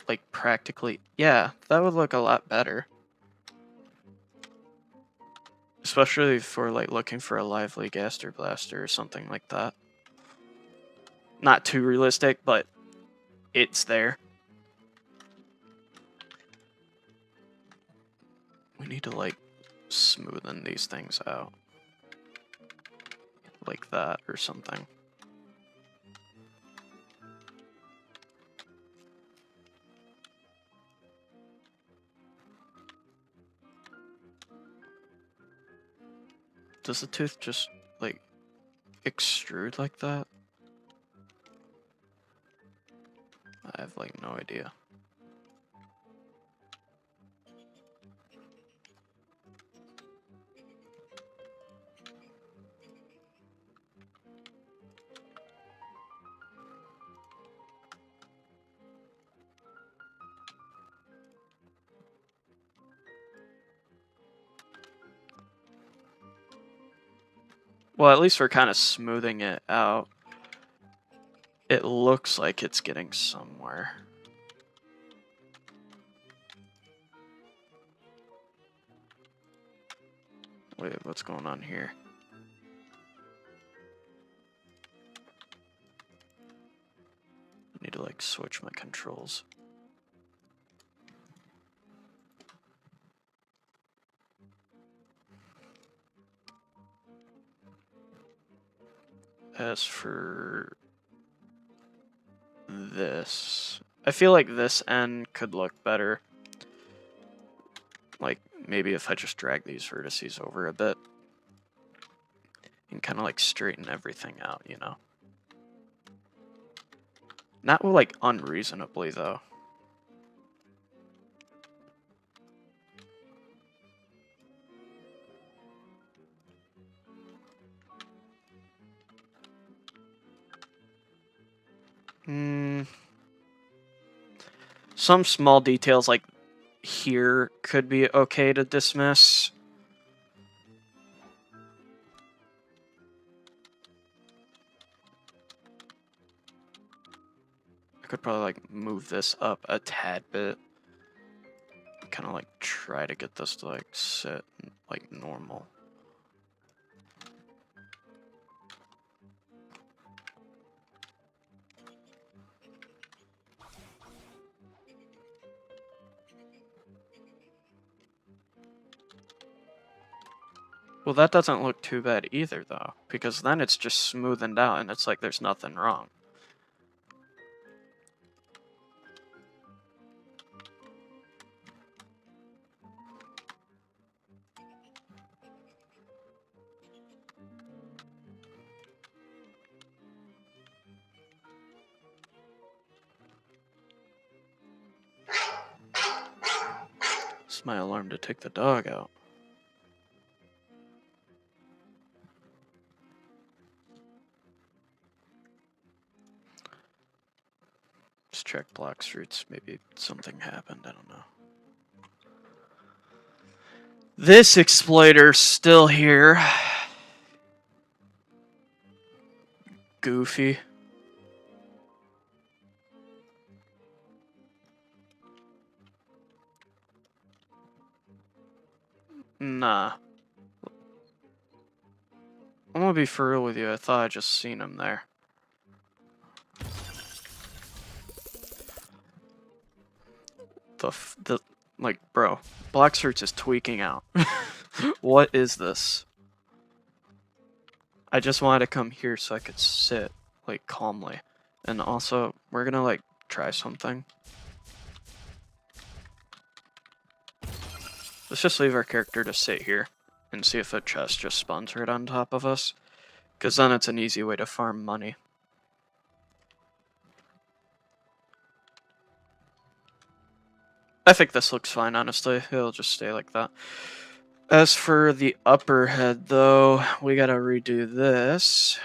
[SPEAKER 1] Like, practically. Yeah, that would look a lot better. Especially if we're like looking for a lively Gaster Blaster or something like that. Not too realistic, but it's there. We need to like smoothen these things out. Like that or something. Does the tooth just like extrude like that? I have like no idea. Well, at least we're kind of smoothing it out. It looks like it's getting somewhere. Wait, what's going on here? I need to like switch my controls. As for this, I feel like this end could look better. Like maybe if I just drag these vertices over a bit and kind of like straighten everything out, you know? Not like unreasonably though. Some small details like here could be okay to dismiss. I could probably like move this up a tad bit. Kind of like try to get this to like sit like normal. Well, that doesn't look too bad either, though, because then it's just smoothened out and it's like there's nothing wrong. It's my alarm to take the dog out. check Blox Fruits. Maybe something happened. I don't know. This exploiter's still here. Goofy. Nah. I'm gonna be for real with you. I thought I just seen him there. Like, bro, Blox Fruits is tweaking out. What is this? I just wanted to come here so I could sit, like, calmly. And also, we're gonna, like, try something. Let's just leave our character to sit here and see if a chest just spawns right on top of us. Because then it's an easy way to farm money. I think this looks fine, honestly. It'll just stay like that. As for the upper head, though, we gotta redo this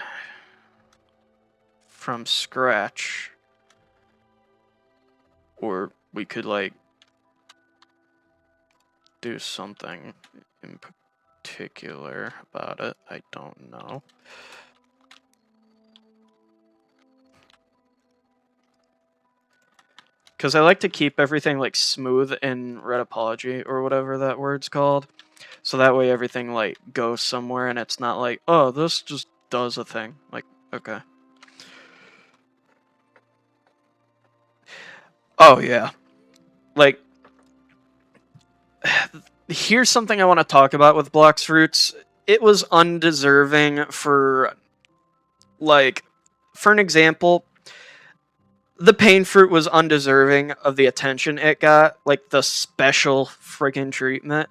[SPEAKER 1] from scratch. Or we could, like, do something in particular about it. I don't know. Because I like to keep everything, like, smooth in Red Apology, or whatever that word's called. So that way everything, like, goes somewhere and it's not like, oh, this just does a thing. Like, okay. Oh, yeah. Like, here's something I want to talk about with Blox Fruits. It was undeserving for, like, for an example, the Pain Fruit was undeserving of the attention it got, like, the special friggin' treatment.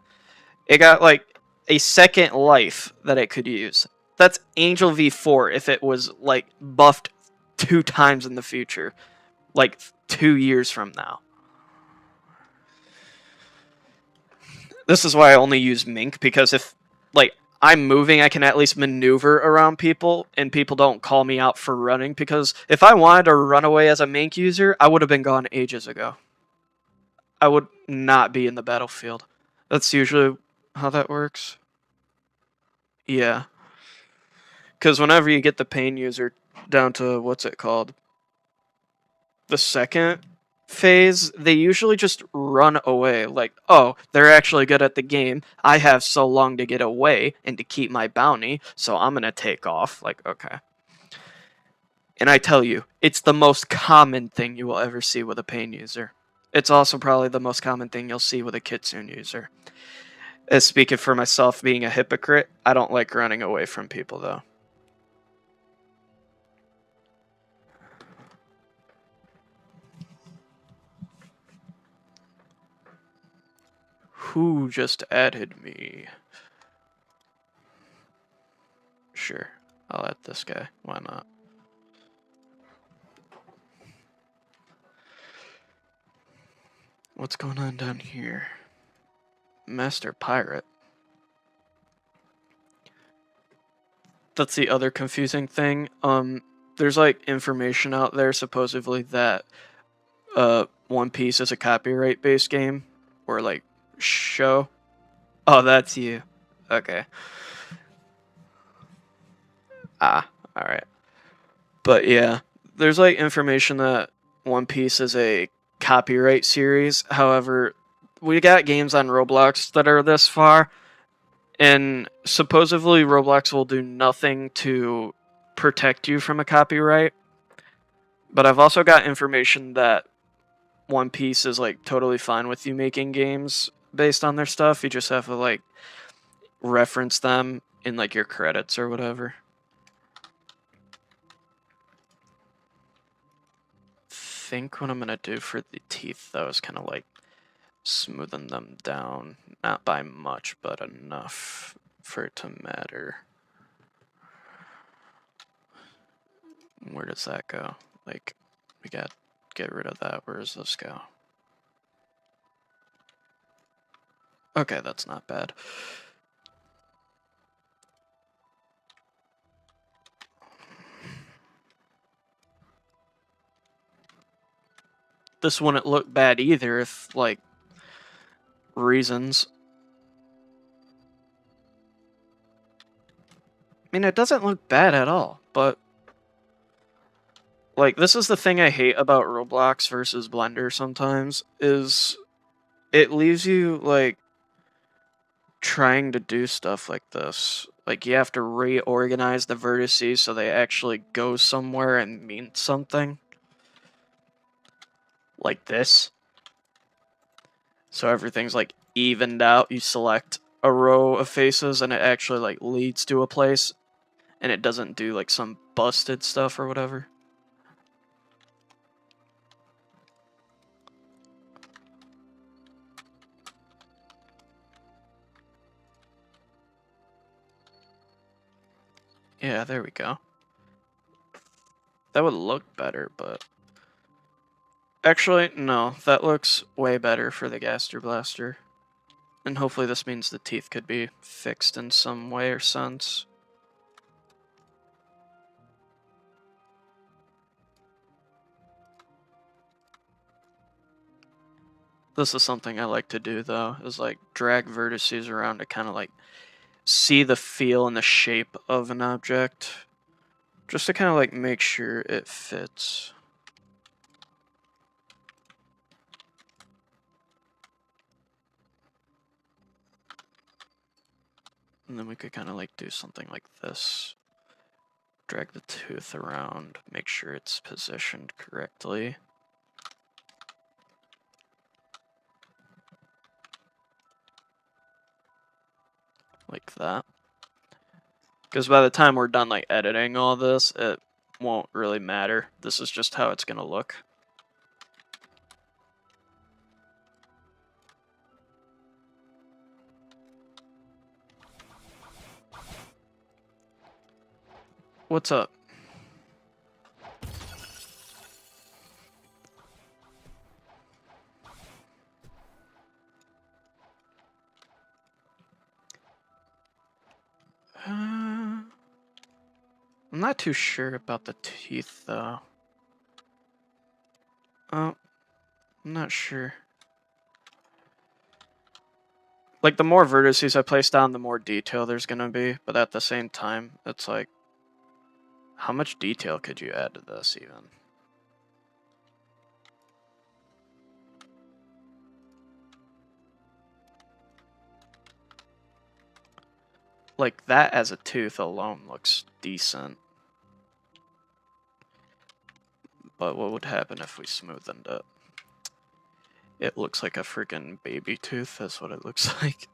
[SPEAKER 1] It got, like, a second life that it could use. That's Angel V4 if it was, like, buffed 2 times in the future. Like, 2 years from now. This is why I only use Mink, because if, like, I'm moving, I can at least maneuver around people, and people don't call me out for running, because if I wanted to run away as a Mink user, I would have been gone ages ago. I would not be in the battlefield. That's usually how that works. Yeah. Because whenever you get the Pain user down to, what's it called? The second phase, they usually just run away. Like, oh, they're actually good at the game. I have so long to get away and to keep my bounty, so I'm gonna take off. Like, okay. And I tell you, it's the most common thing you will ever see with a Pain user. It's also probably the most common thing you'll see with a Kitsune user. As speaking for myself being a hypocrite, I don't like running away from people, though. Who just added me? Sure, I'll add this guy. Why not? What's going on down here? Master Pirate. That's the other confusing thing. There's like information out there supposedly that One Piece is a copyright-based game or like show. Oh, that's you. Okay. Ah, all right. But yeah, there's like information that One Piece is a copyright series. However, we got games on Roblox that are this far, and supposedly Roblox will do nothing to protect you from a copyright. But I've also got information that One Piece is like totally fine with you making games based on their stuff. You just have to like reference them in like your credits or whatever. I think what I'm gonna do for the teeth though is kind of like smoothing them down, not by much, but enough for it to matter. Where does that go? Like, we got to get rid of that. Where does this go? Okay, that's not bad. this wouldn't look bad either if, like, reasons. I mean, it doesn't look bad at all, but like, this is the thing I hate about Roblox versus Blender sometimes, is it leaves you, like, trying to do stuff like this. Like, you have to reorganize the vertices so they actually go somewhere and mean something. Like this. So everything's, like, evened out. You select a row of faces and it actually, like, leads to a place. And it doesn't do, like, some busted stuff or whatever. Yeah, there we go. That would look better, but... Actually, no. That looks way better for the Gaster Blaster. And hopefully this means the teeth could be fixed in some way or sense. This is something I like to do, though, is, like, drag vertices around to kind of, like, see the feel and the shape of an object. Just to kind of, like, make sure it fits. And then we could kind of, like, do something like this. Drag the tooth around, make sure it's positioned correctly. Like that. Because by the time we're done, like, editing all this, it won't really matter. This is just how it's gonna look. What's up? I'm not too sure about the teeth, though. Oh, I'm not sure. Like, the more vertices I place down, the more detail there's gonna be, but at the same time, it's like, how much detail could you add to this, even? Like, that as a tooth alone looks decent. But what would happen if we smoothened it? It looks like a freaking baby tooth, that's what it looks like.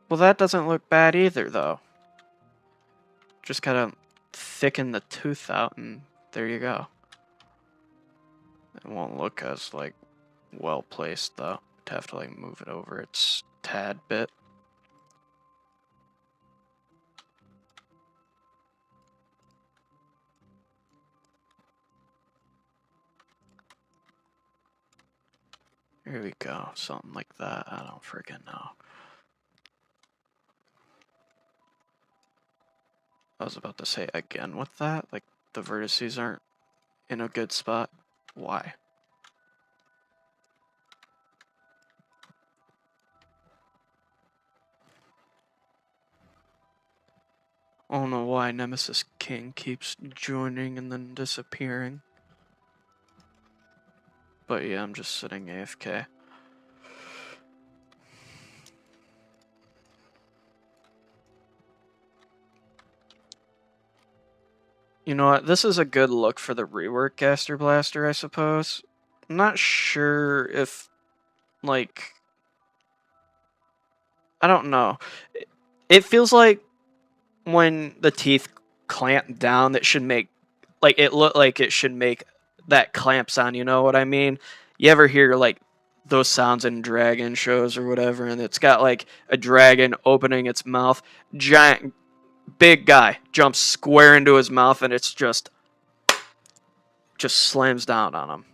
[SPEAKER 1] Well, that doesn't look bad either, though. Just gotta thicken the tooth out, and there you go. It won't look as, like, well placed, though. I'd have to, like, move it over its tad bit. Here we go, something like that. I don't freaking know. I was about to say again with that, like, the vertices aren't in a good spot. Why? I don't know why Nemesis King keeps joining and then disappearing. But yeah, I'm just sitting AFK. You know what? This is a good look for the rework Gaster Blaster, I suppose. I'm not sure if, like... I don't know. It feels like when the teeth clamp down, that should make... Like, it look like it should make that clamp sound, you know what I mean? You ever hear, like, those sounds in dragon shows or whatever, and it's got, like, a dragon opening its mouth, giant, big guy jumps square into his mouth, and it's just slams down on him.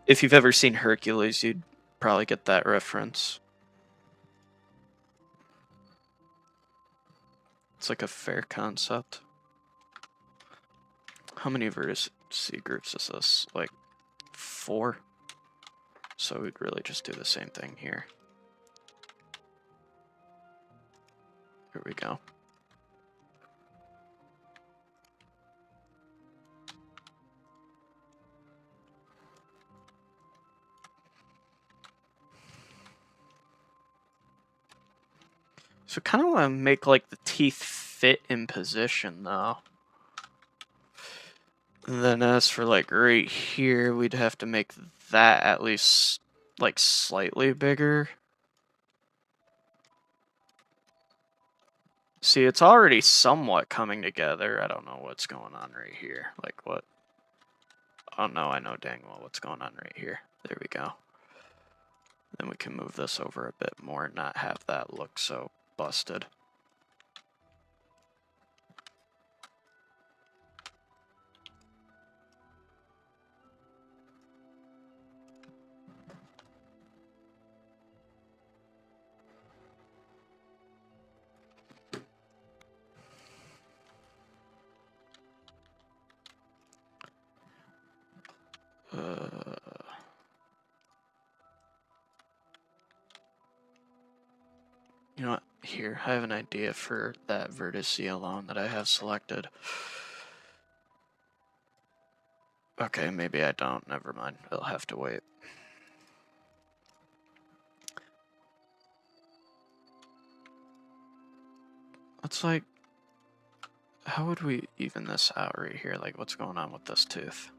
[SPEAKER 1] If you've ever seen Hercules, you'd probably get that reference. It's like a fair concept. How many vertex groups is this? Like 4? So we'd really just do the same thing here. Here we go. So kind of want to make like the teeth fit in position though. And then as for like right here, we'd have to make that at least like slightly bigger. See, it's already somewhat coming together. I don't know what's going on right here. Like what? Oh no, I know dang well what's going on right here. There we go. Then we can move this over a bit more and not have that look so busted. You know what? Here, I have an idea for that vertex alone that I have selected. Okay, maybe I don't. Never mind. It'll have to wait. It's like, how would we even this out right here? Like, what's going on with this tooth?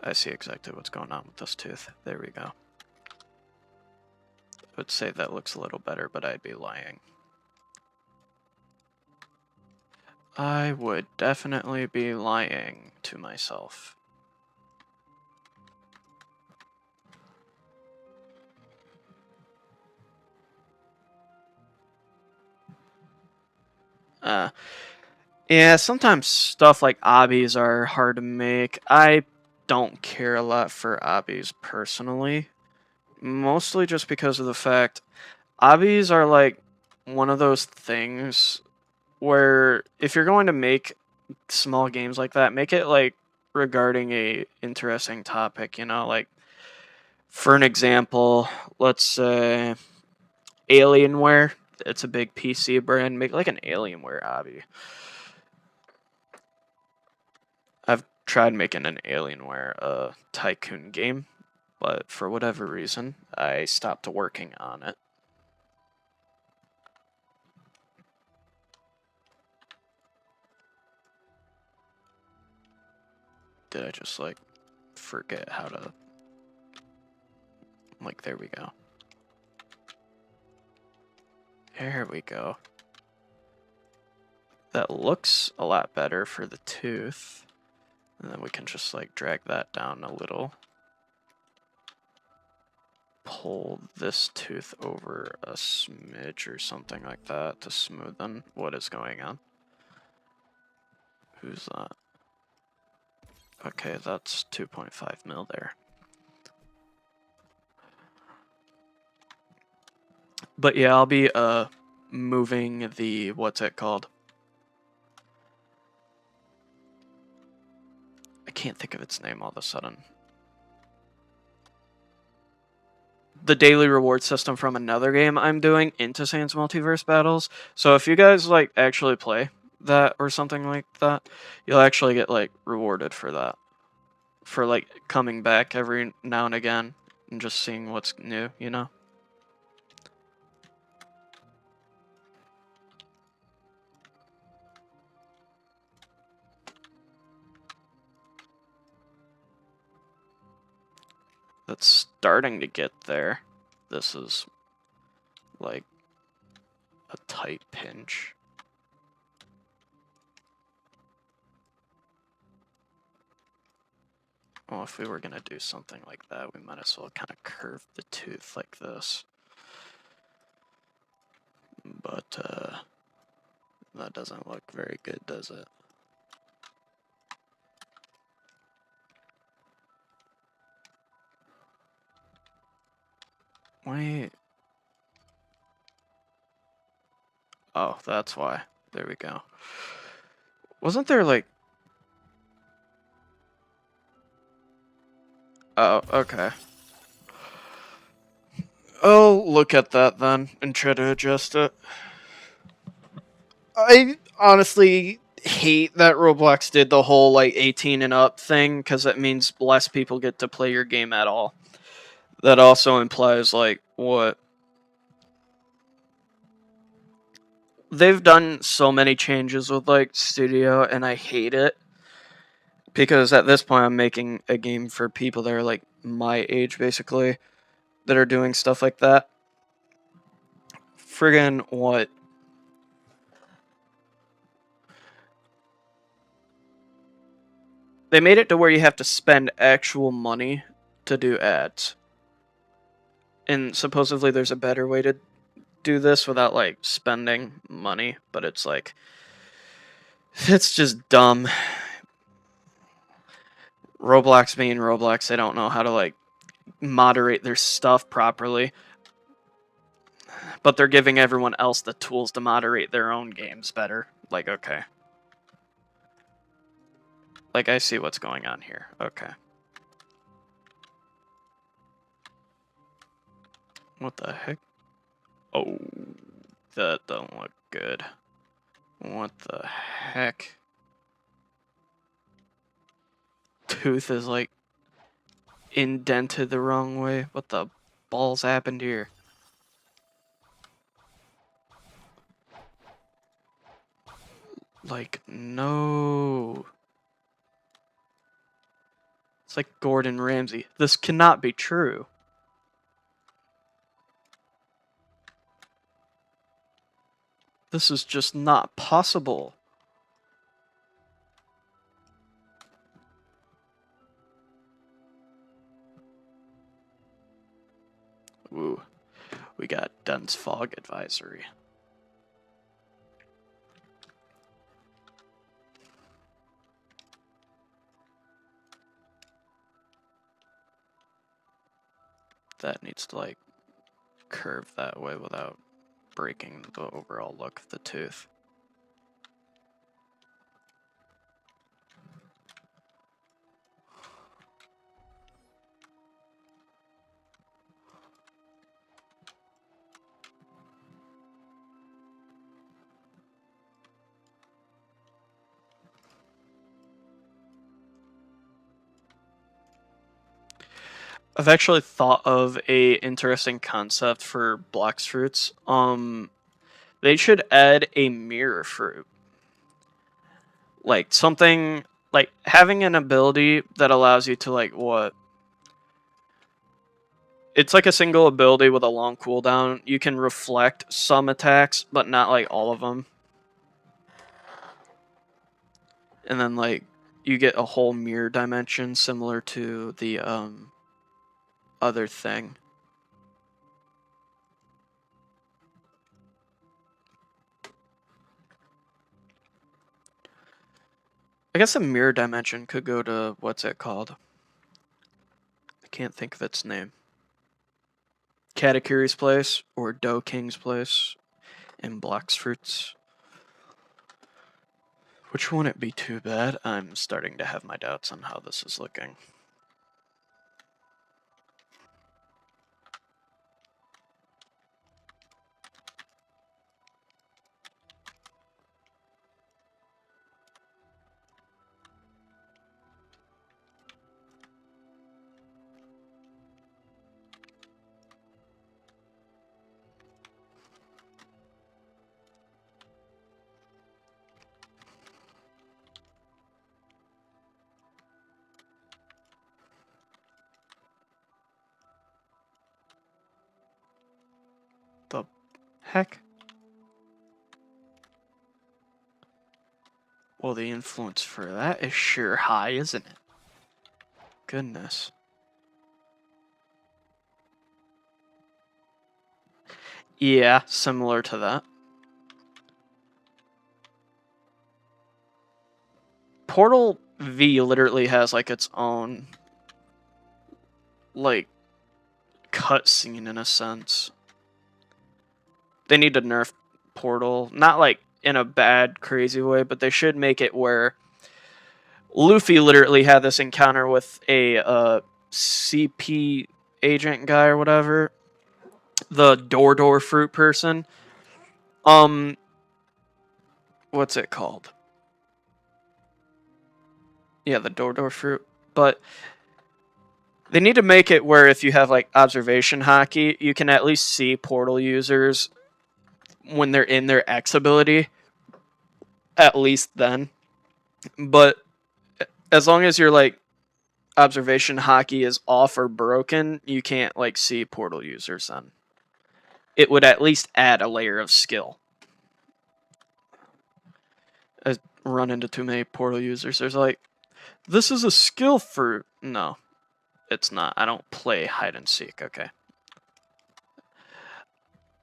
[SPEAKER 1] I see exactly what's going on with this tooth. There we go. I would say that looks a little better, but I'd be lying. I would definitely be lying to myself. Yeah, sometimes stuff like obbies are hard to make. I don't care a lot for obbies personally. Mostly just because of the fact obbies are like one of those things where if you're going to make small games like that, make it like regarding a interesting topic, you know, like for an example, let's say Alienware. It's a big PC brand. Make like an Alienware obby. I've tried making an Alienware tycoon game, but for whatever reason, I stopped working on it. Did I just like forget how to like there we go. There we go. That looks a lot better for the tooth. And then we can just like drag that down a little. Pull this tooth over a smidge or something like that to smoothen what is going on. Who's that? Okay, that's 2.5 mil there. But yeah, I'll be moving the what's it called? I can't think of its name all of a sudden. The daily reward system from another game I'm doing into Saints Multiverse Battles. So if you guys like actually play that or something like that, you'll actually get like rewarded for that. For like coming back every now and again and just seeing what's new, you know? That's starting to get there. This is like a tight pinch. Well, if we were gonna do something like that, we might as well kind of curve the tooth like this. But that doesn't look very good, does it? Wait. Oh, that's why. There we go. Wasn't there like Oh, okay. I'll look at that then and try to adjust it. I honestly hate that Roblox did the whole like 18 and up thing because it means less people get to play your game at all. That also implies like what they've done so many changes with like Studio, and I hate it because at this point I'm making a game for people that are like my age basically that are doing stuff like that. Friggin' what? They made it to where you have to spend actual money to do ads. And supposedly there's a better way to do this without like spending money, but it's like it's just dumb. Roblox being Roblox, they don't know how to like moderate their stuff properly. But they're giving everyone else the tools to moderate their own games better. Like, okay. Like, I see what's going on here. Okay. What the heck? Oh, that don't look good. What the heck? Tooth is like indented the wrong way. What the balls happened here? Like, no. It's like Gordon Ramsay. This cannot be true. This is just not possible. Ooh, we got dense fog advisory. That needs to like curve that way without breaking the overall look of the tooth. I've actually thought of a interesting concept for Blox fruits. They should add a mirror fruit. Like something like having an ability that allows you to like what? It's like a single ability with a long cooldown. You can reflect some attacks, but not like all of them. And then like you get a whole mirror dimension similar to the other thing. I guess a mirror dimension could go to what's it called? I can't think of its name. Katakuri's place or Do King's place in Blox Fruits. Which wouldn't be too bad. I'm starting to have my doubts on how this is looking. The heck? Well, the influence for that is sure high, isn't it? Goodness. Yeah, similar to that. Portal V literally has like its own like cutscene in a sense. They need to nerf Portal, not like in a bad, crazy way, but they should make it where Luffy literally had this encounter with a CP agent guy or whatever, the door fruit person. Um, what's it called? Yeah, the door fruit. But they need to make it where if you have like observation hockey, you can at least see portal users when they're in their X ability. At least then. But as long as your like observation hockey is off or broken, you can't like see portal users then. It would at least add a layer of skill. I run into too many portal users. There's like, this is a skill fruit. No, it's not. I don't play hide and seek. Okay.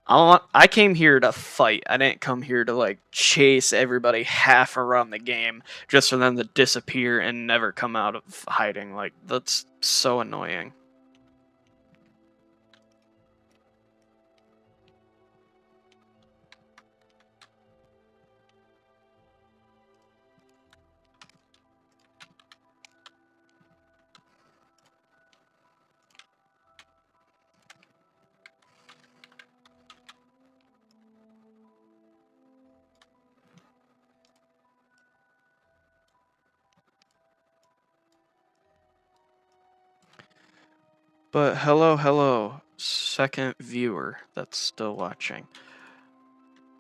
[SPEAKER 1] I came here to fight. I didn't come here to like chase everybody half around the game just for them to disappear and never come out of hiding. Like that's so annoying. But hello, second viewer that's still watching.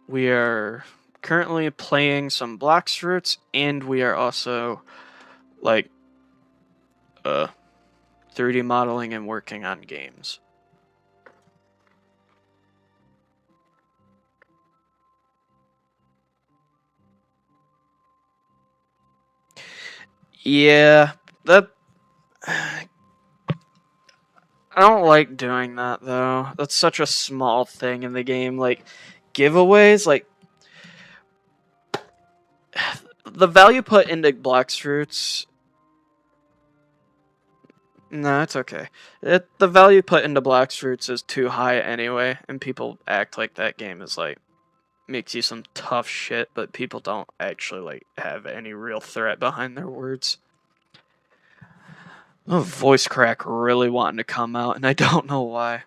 [SPEAKER 1] We are currently playing some Blox Fruits, and we are also like 3D modeling and working on games. Yeah, that I don't like doing that though. That's such a small thing in the game. Like giveaways, like the value put into Blox Fruits. No, it's okay. The value put into Blox Fruits is too high anyway, and people act like that game is like makes you some tough shit, but people don't actually like have any real threat behind their words. Oh, voice crack really wanting to come out, and I don't know why.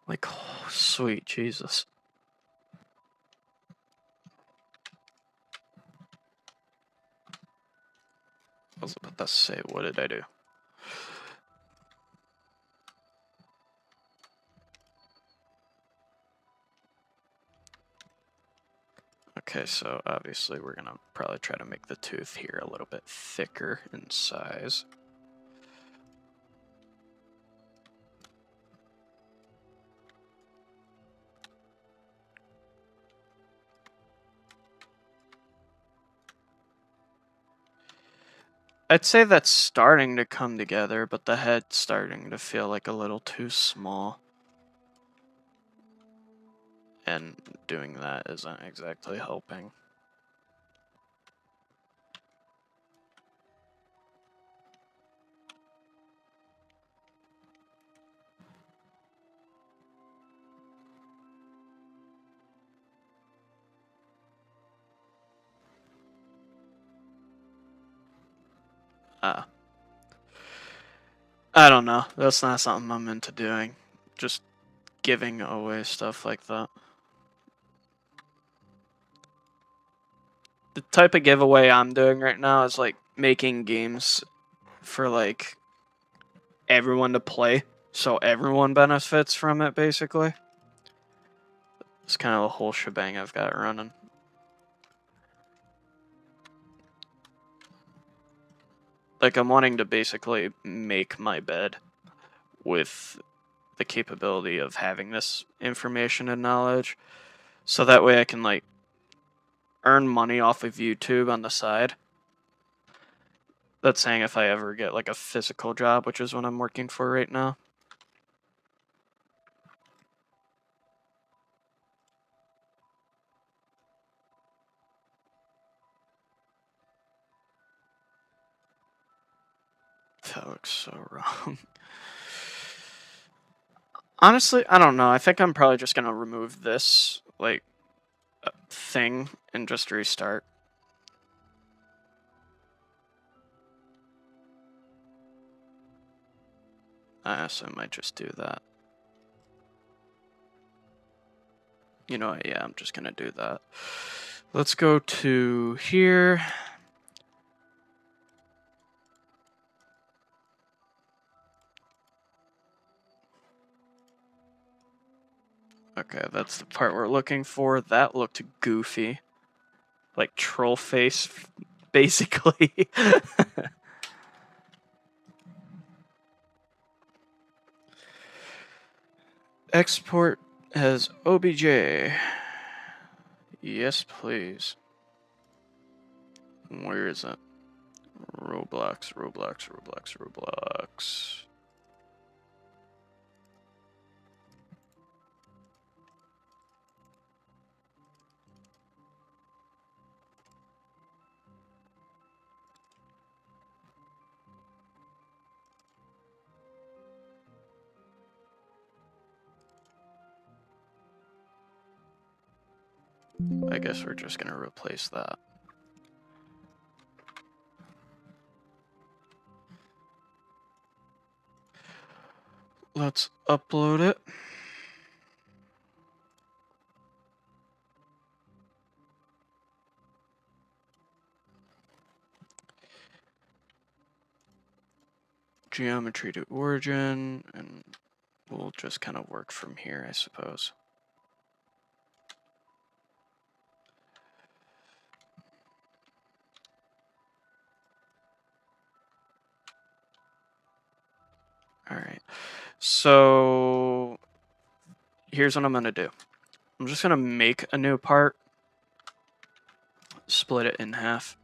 [SPEAKER 1] Like, oh, sweet Jesus. I was about to say, what did I do? Okay, so obviously we're gonna probably try to make the tooth here a little bit thicker in size. I'd say that's starting to come together, but the head's starting to feel like a little too small. And doing that isn't exactly helping. Ah. I don't know. That's not something I'm into doing. Just giving away stuff like that. The type of giveaway I'm doing right now is like making games for like everyone to play, so everyone benefits from it basically. It's kind of the whole shebang I've got running. Like I'm wanting to basically make my bed with the capability of having this information and knowledge, so that way I can like earn money off of YouTube on the side. That's saying if I ever get like a physical job, which is what I'm working for right now. That looks so wrong. Honestly, I don't know. I think I'm probably just gonna remove this like thing and just restart. So I might just do that. You know what, yeah, I'm just gonna do that. Let's go to here. Okay, that's the part we're looking for. That looked goofy. Like troll face, basically. Export as OBJ. Yes, please. Where is it? Roblox, Roblox, Roblox, Roblox. I guess we're just gonna replace that. Let's upload it. Geometry to origin, and we'll just kind of work from here, I suppose. All right, so here's what I'm gonna do. I'm just gonna make a new part, split it in half,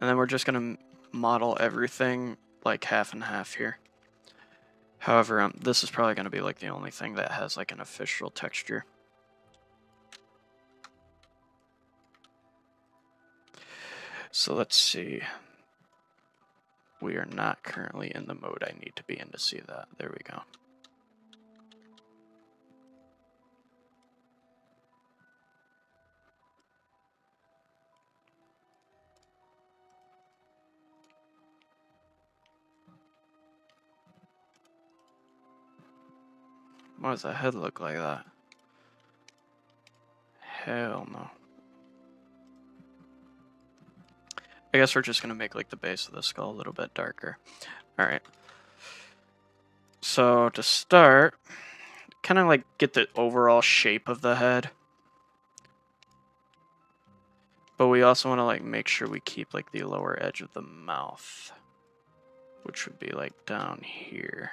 [SPEAKER 1] and then we're just gonna model everything like half and half here. However, this is probably gonna be like the only thing that has like an official texture. So let's see. We are not currently in the mode I need to be in to see that. There we go. Why does the head look like that? Hell no. I guess we're just gonna make like the base of the skull a little bit darker. Alright. So to start, kind of like get the overall shape of the head. But we also want to like make sure we keep like the lower edge of the mouth, which would be like down here.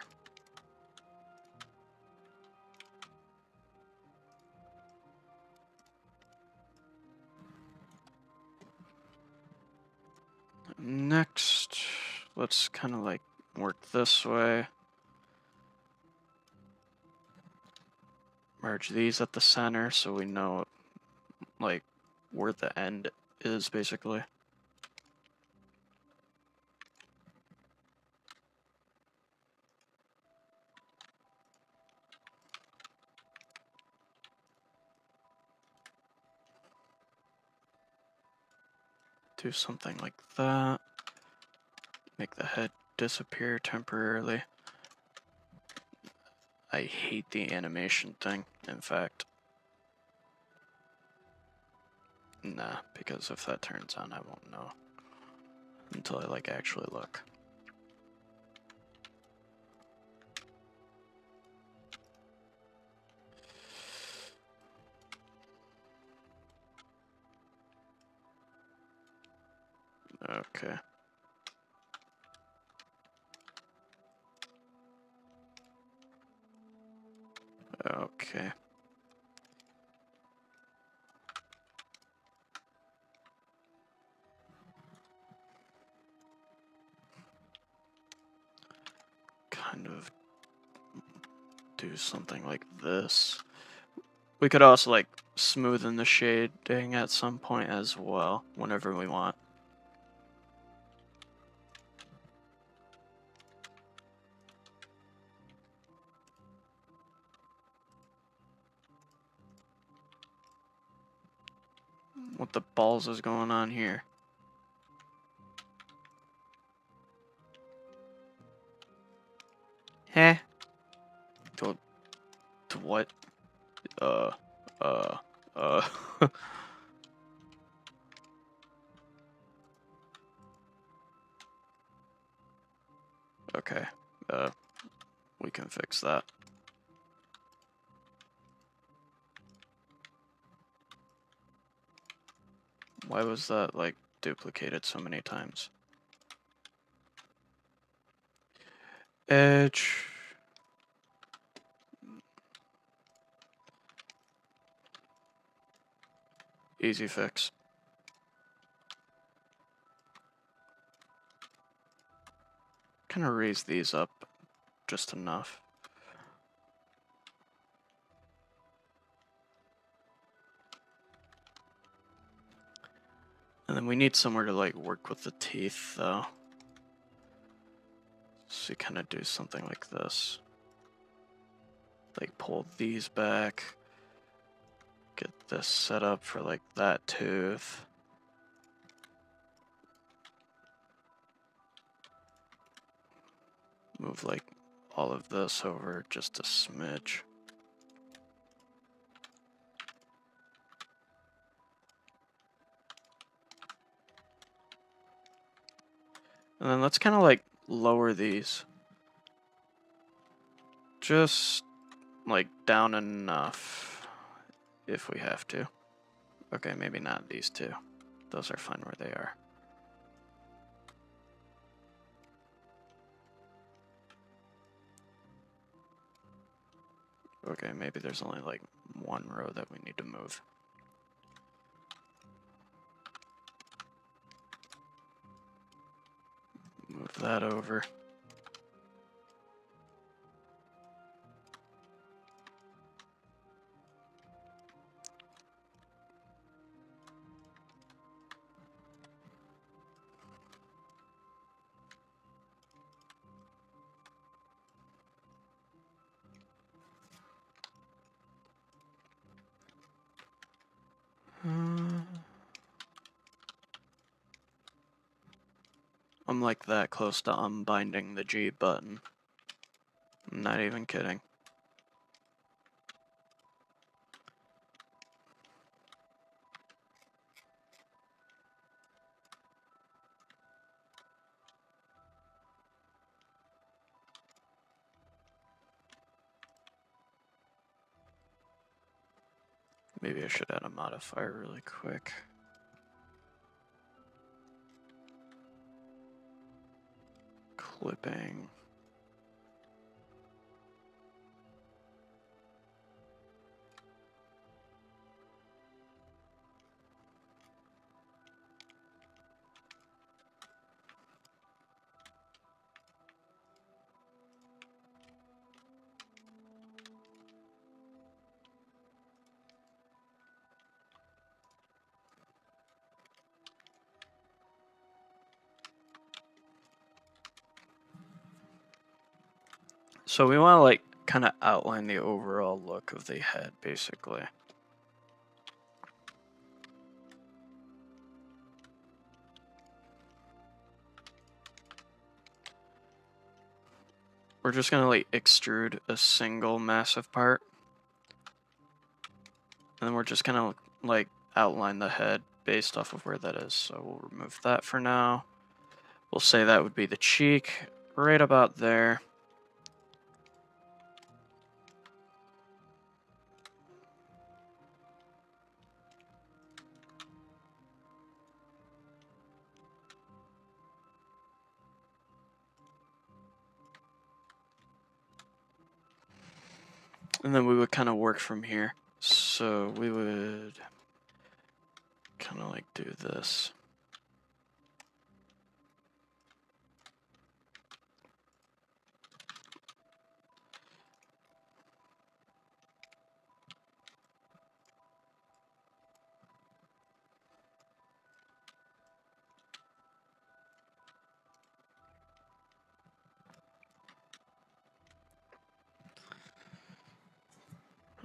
[SPEAKER 1] Next, let's kind of like work this way. Merge these at the center so we know like where the end is basically. Do something like that. Make the head disappear temporarily. I hate the animation thing, in fact. Nah, because if that turns on, I won't know until I like actually look. Okay. Okay. Kind of do something like this. We could also like smoothen the shading at some point as well, whenever we want. What the balls is going on here? Heh. To what? Uh, uh, uh. Okay. We can fix that. Why was that, like, duplicated so many times? Edge. Easy fix. Kind of raise these up just enough. And then we need somewhere to, like, work with the teeth, though. So you kind of do something like this. Like, pull these back. Get this set up for, like, that tooth. Move, like, all of this over just a smidge. And then let's kind of, like, lower these. Just, like, down enough, if we have to. Okay, maybe not these two. Those are fine where they are. Okay, maybe there's only, like, one row that we need to move. Move that over. I'm like that close to unbinding the G button. I'm not even kidding. Maybe I should add a modifier really quick. Clipping. So we want to, like, kind of outline the overall look of the head, basically. We're just gonna, like, extrude a single massive part. And then we're just gonna, like, outline the head based off of where that is. So we'll remove that for now. We'll say that would be the cheek, right about there. And then we would kind of work from here. So we would kind of, like, do this.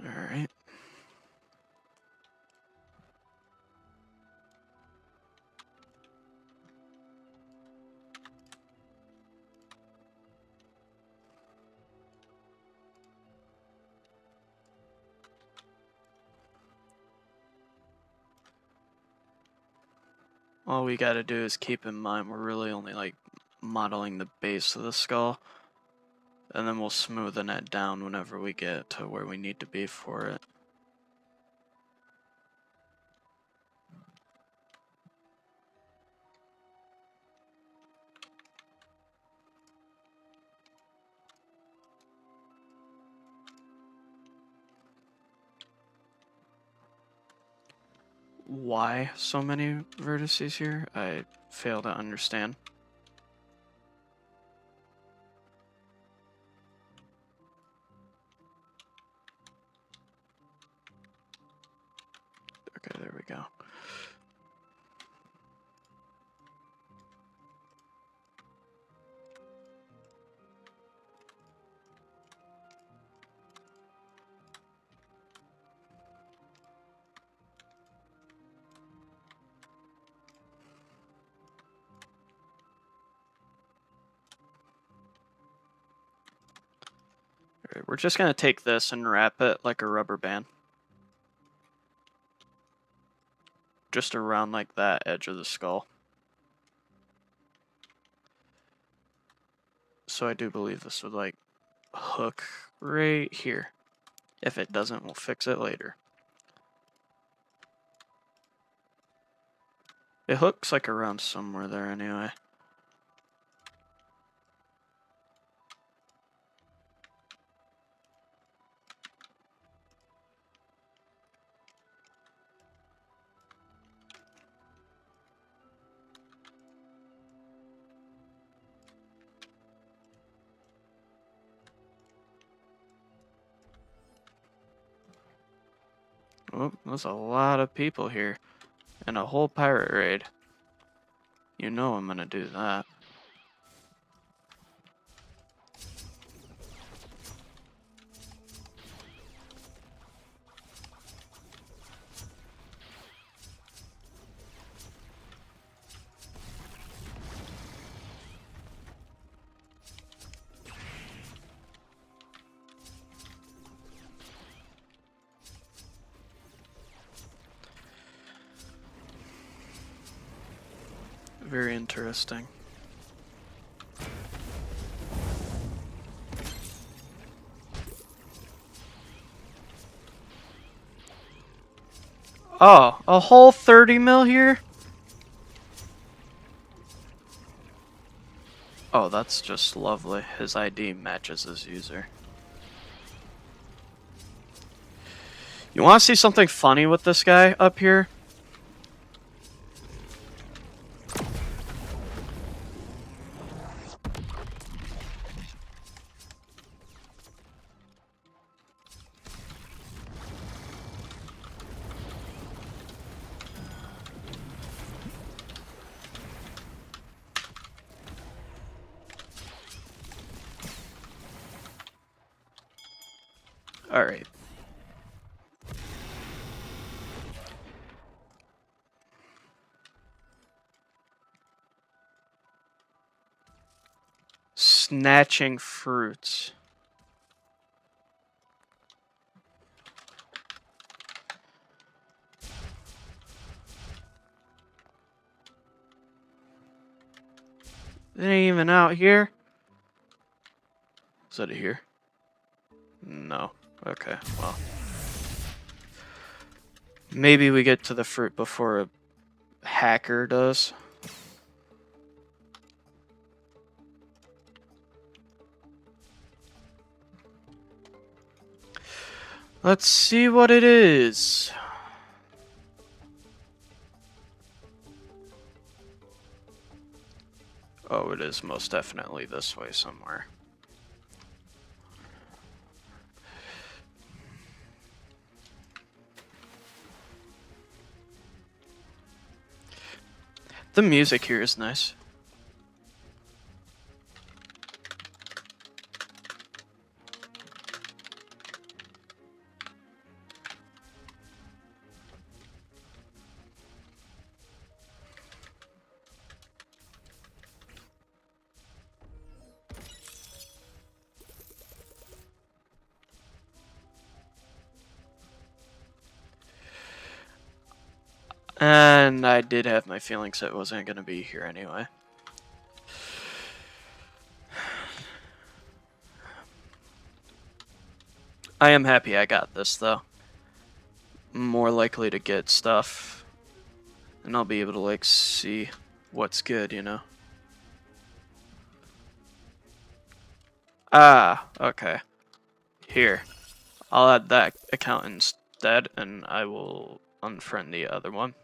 [SPEAKER 1] All right. All we gotta do is keep in mind we're really only like modeling the base of the skull, and then we'll smoothen it down whenever we get to where we need to be for it. Why so many vertices here? I fail to understand. Okay, there we go. Alright, we're just gonna take this and wrap it like a rubber band. Just around like that edge of the skull. So I do believe this would like hook right here. If it doesn't, we'll fix it later. It hooks like around somewhere there anyway. Oh, there's a lot of people here. And a whole pirate raid. You know I'm gonna do that. Very interesting. Oh, a whole 30 mil here? Oh, that's just lovely. His ID matches his user. You want to see something funny with this guy up here? Alright. Snatching fruits. It ain't even out here. Is that a here? No. Okay, well. Maybe we get to the fruit before a hacker does. Let's see what it is. Oh, it is most definitely this way somewhere. The music here is nice. And I did have my feelings it wasn't going to be here anyway. I am happy I got this, though. I'm more likely to get stuff, and I'll be able to, like, see what's good, you know? Ah, okay. Here. I'll add that account instead, and I will unfriend the other one.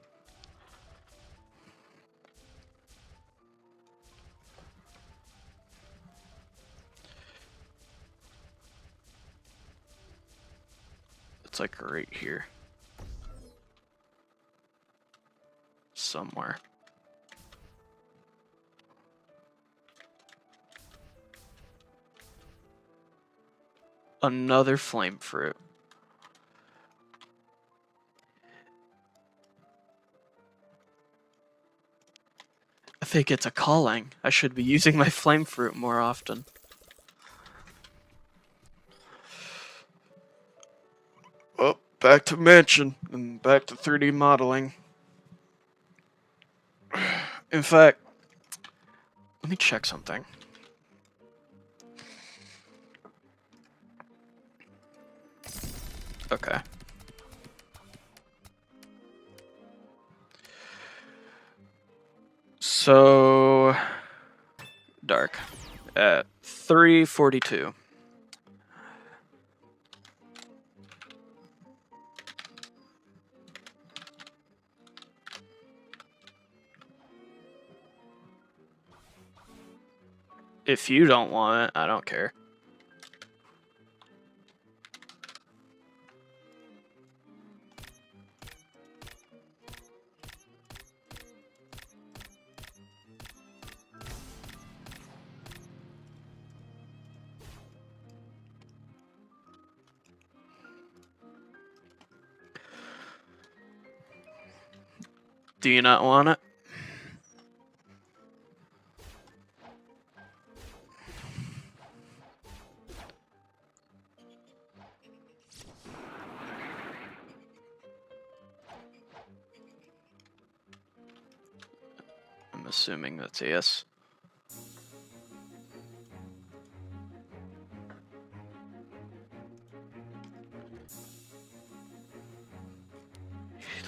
[SPEAKER 1] It's like right here. Somewhere. Another flame fruit. I think it's a calling. I should be using my flame fruit more often. Oh, back to mansion and back to 3D modeling. In fact, let me check something. Okay. So dark at 3:42. If you don't want it, I don't care. Do you not want it? I'm assuming that's a yes.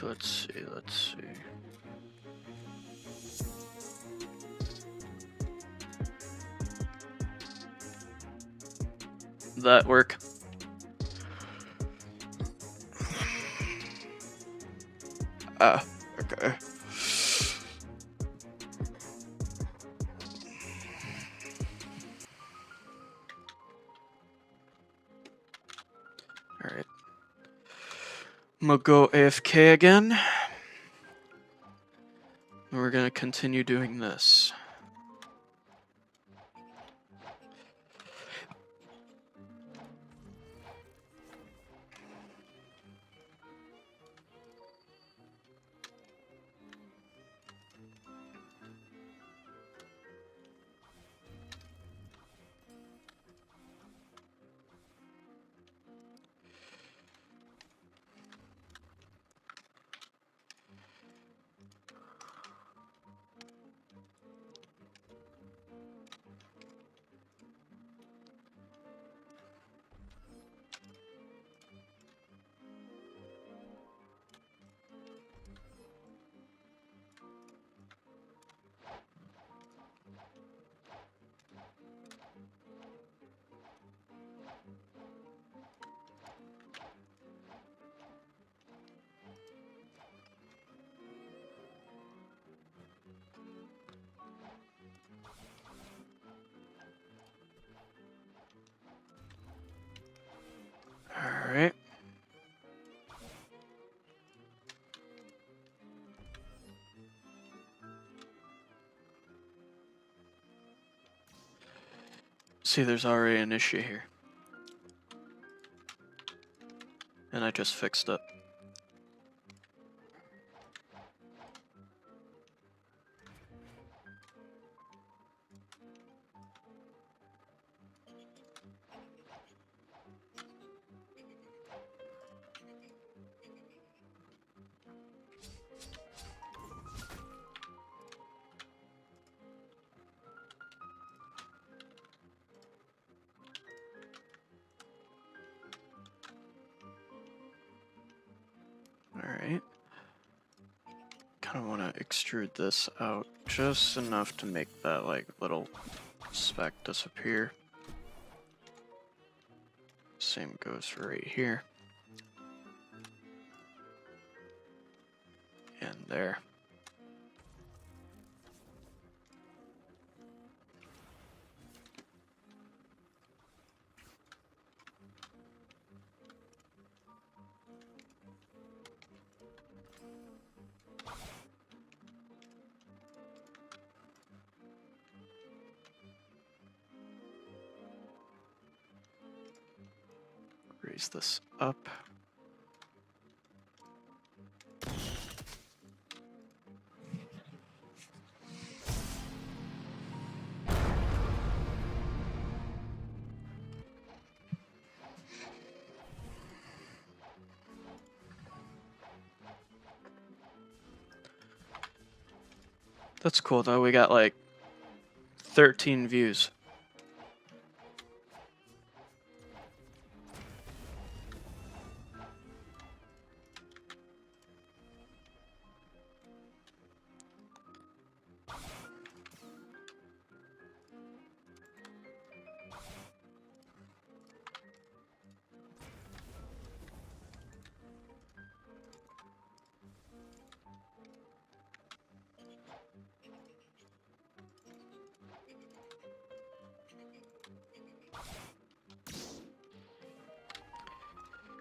[SPEAKER 1] Let's see, let's see. That work? Ah, okay. Alright. I'm gonna go AFK again. And we're gonna continue doing this. Alright. See, there's already an issue here. And I just fixed it. Alright. Kind of want to extrude this out just enough to make that like little speck disappear. Same goes for right here. And there. Raise this up. That's cool though, we got like 13 views.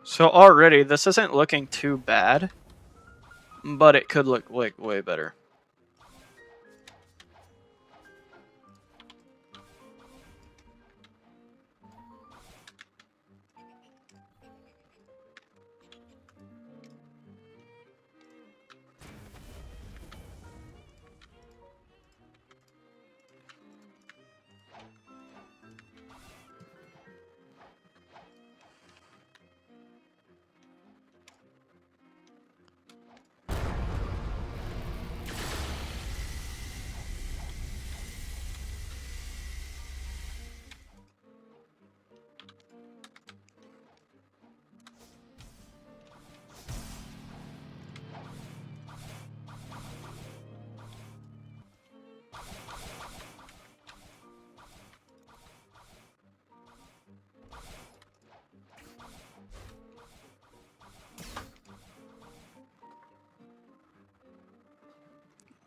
[SPEAKER 1] So already, this isn't looking too bad, but it could look like way better.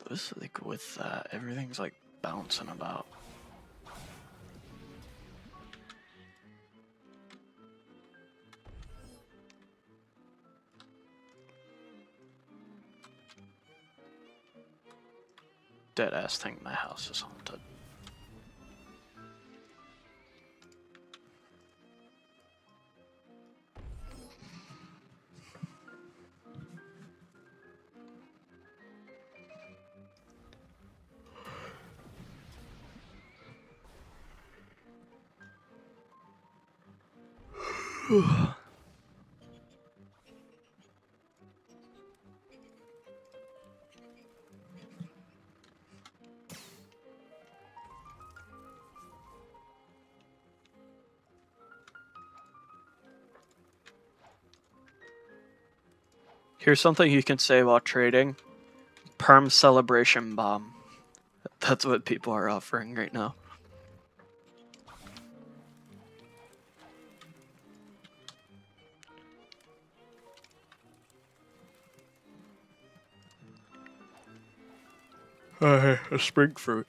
[SPEAKER 1] This like with that, everything's like bouncing about. Dead ass thing, my house is haunted. Here's something you can say while trading. Perm celebration bomb. That's what people are offering right now. A spring fruit.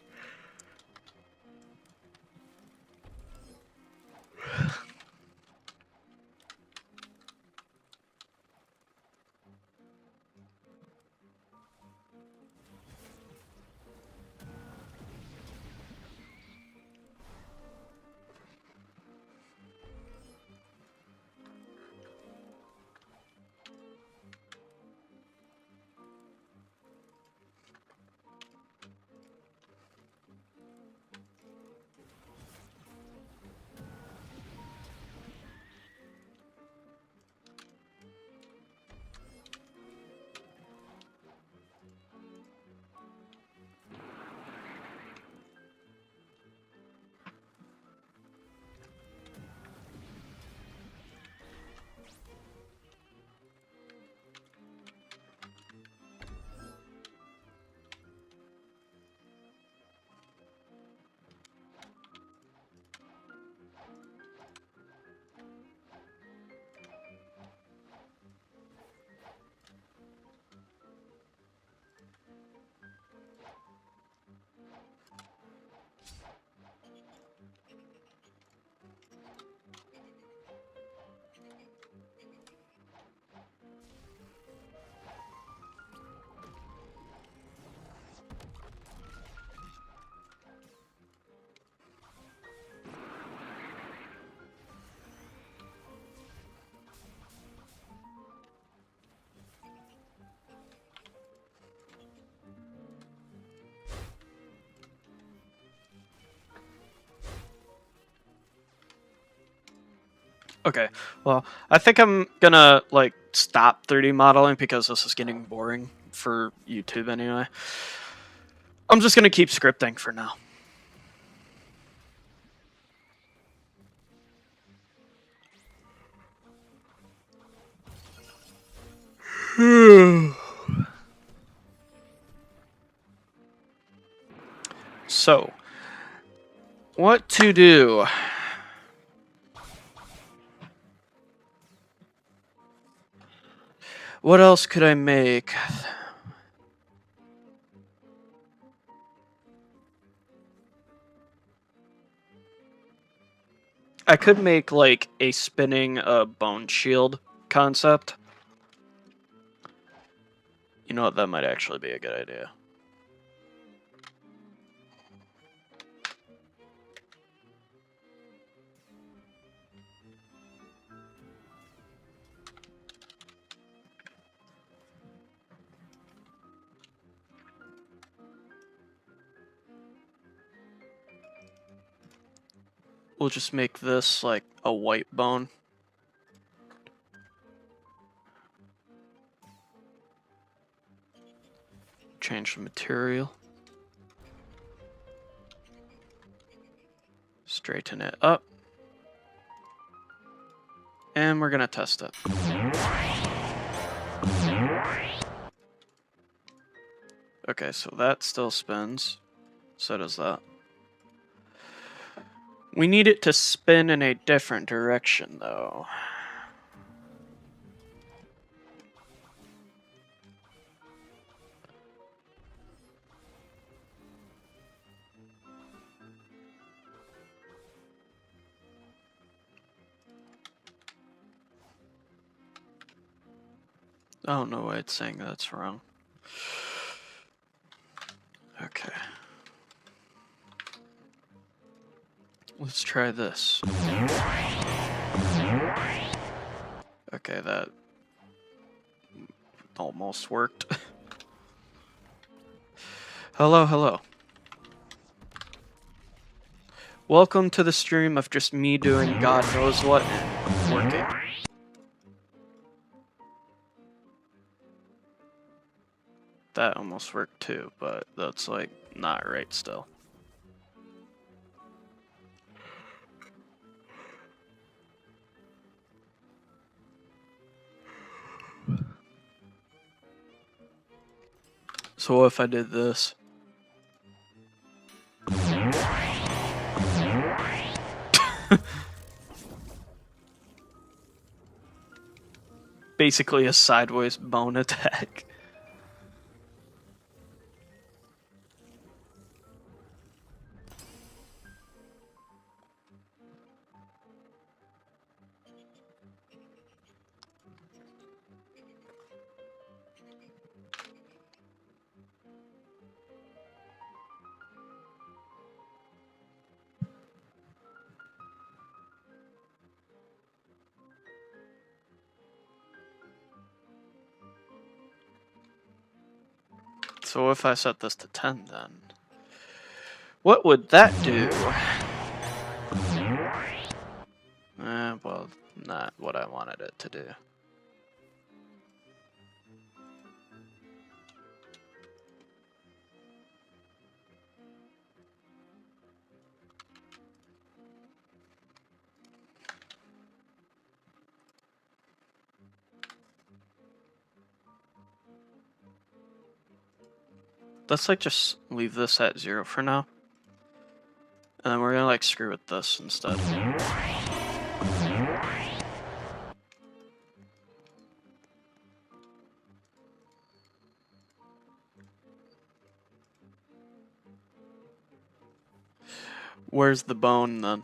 [SPEAKER 1] Okay, well, I think I'm gonna like stop 3D modeling because this is getting boring for YouTube anyway. I'm just gonna keep scripting for now. So, what to do? What else could I make? I could make like a spinning bone shield concept. You know what? That might actually be a good idea. We'll just make this like a white bone. Change the material. Straighten it up. And we're gonna test it. Okay, so that still spins. So does that. We need it to spin in a different direction, though. I don't know why it's saying that's wrong. Okay. Let's try this. Okay, that almost worked. Hello, hello. Welcome to the stream of just me doing God knows what and working. That almost worked too, but that's like not right still. So what if I did this? Basically a sideways bone attack. So if I set this to 10 then? What would that do? Well, not what I wanted it to do. Let's like just leave this at 0 for now. And then we're gonna like screw with this instead. Where's the bone then?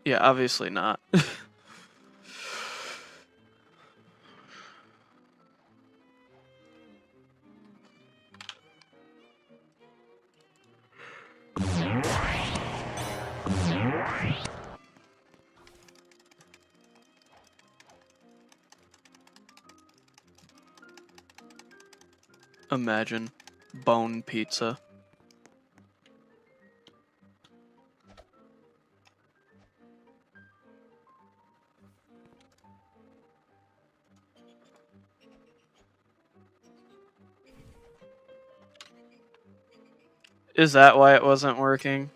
[SPEAKER 1] Yeah, obviously not. Imagine bone pizza. Is that why it wasn't working?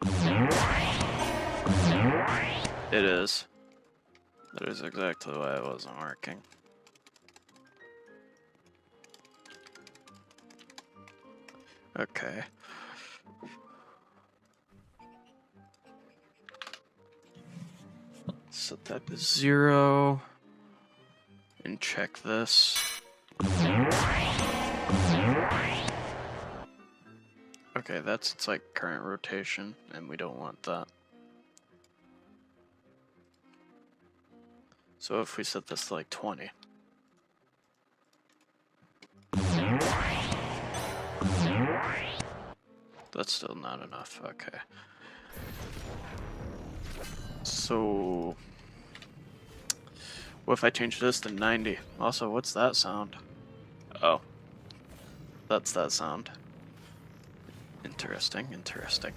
[SPEAKER 1] It is. That is exactly why it wasn't working. Okay. Set that to 0. And check this. Okay, that's its like current rotation, and we don't want that. So if we set this to like 20. That's still not enough, okay. So what if I change this to 90? Also, what's that sound? Oh. That's that sound. Interesting, interesting.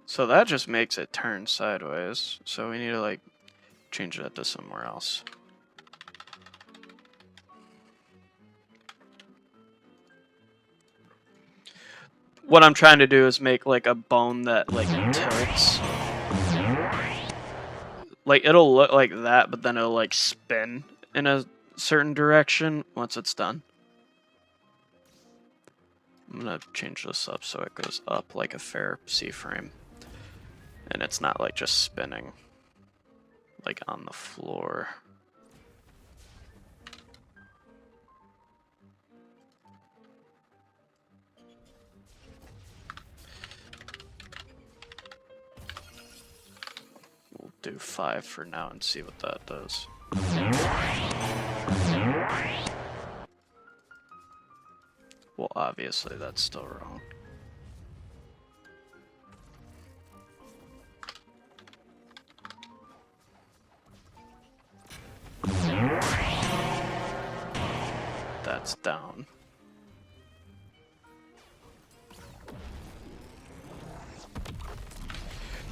[SPEAKER 1] So that just makes it turn sideways. So we need to like change that to somewhere else. What I'm trying to do is make like a bone that like tilts. Like it'll look like that, but then it'll like spin in a certain direction once it's done. I'm gonna change this up so it goes up like a fair C-frame. And it's not like just spinning like on the floor. We'll do 5 for now and see what that does. Well, obviously that's still wrong. That's down.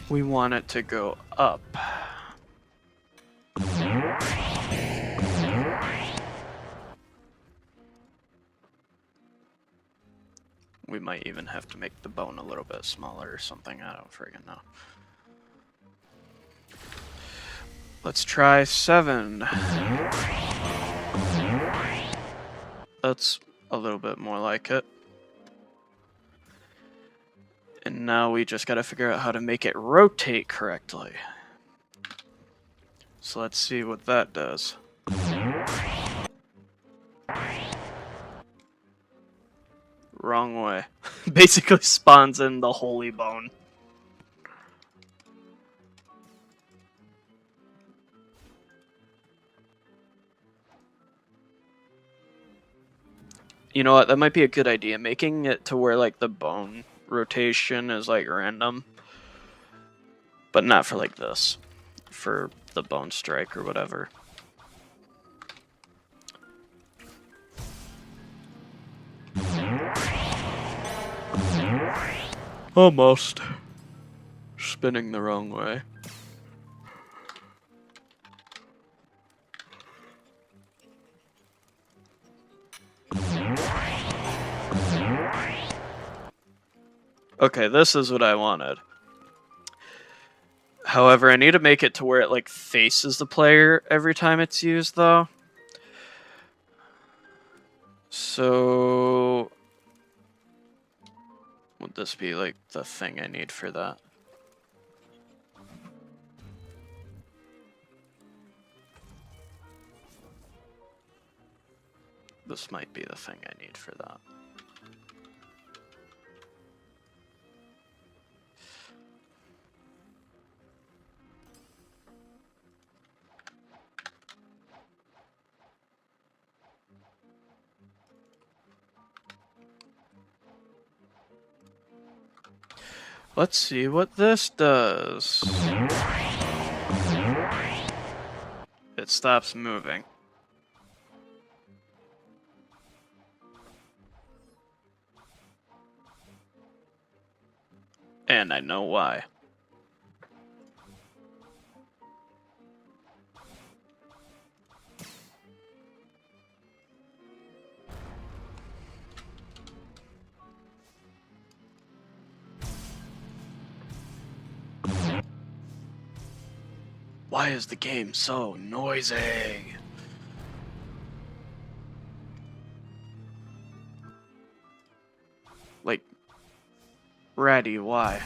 [SPEAKER 1] We want it to go up. We might even have to make the bone a little bit smaller or something. I don't friggin' know. Let's try 7. That's a little bit more like it. And now we just gotta figure out how to make it rotate correctly. So let's see what that does. Wrong way. Basically spawns in the holy bone. You know what, that might be a good idea. Making it to where like the bone rotation is like random. But not for like this. For the bone strike or whatever. Almost. Spinning the wrong way. Okay, this is what I wanted. However, I need to make it to where it like faces the player every time it's used though. So would this be like the thing I need for that? This might be the thing I need for that. Let's see what this does. It stops moving. And I know why. Why is the game so noisy? Like, Ratty, why?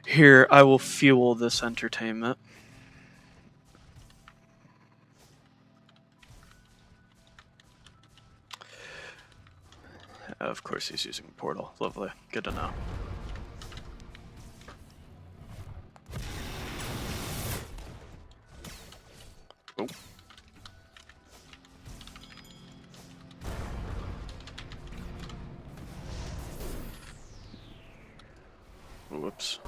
[SPEAKER 1] Here, I will fuel this entertainment. Of course he's using a portal. Lovely. Good to know. Oh. Whoops.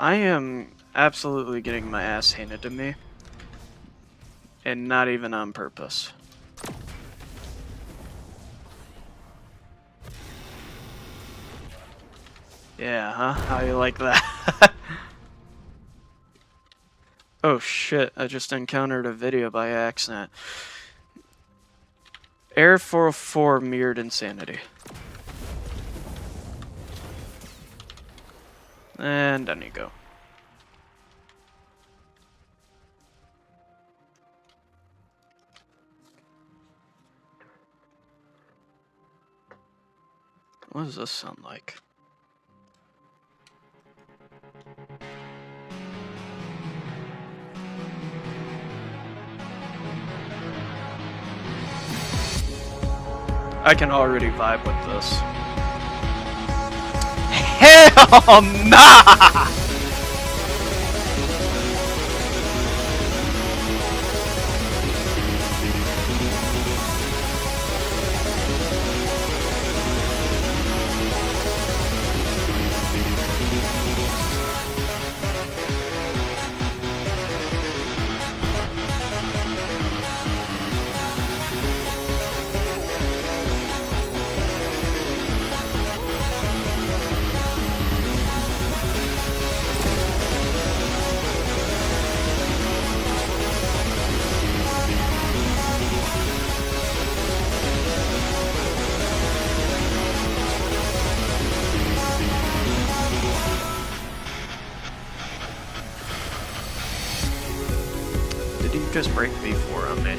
[SPEAKER 1] I am absolutely getting my ass handed to me. And not even on purpose. Yeah, huh? How you like that? Oh shit, I just encountered a video by accident. Air 404 mirrored insanity. And down you go. What does this sound like? I can already vibe with this. Hell nah! Did you just break B4 on me?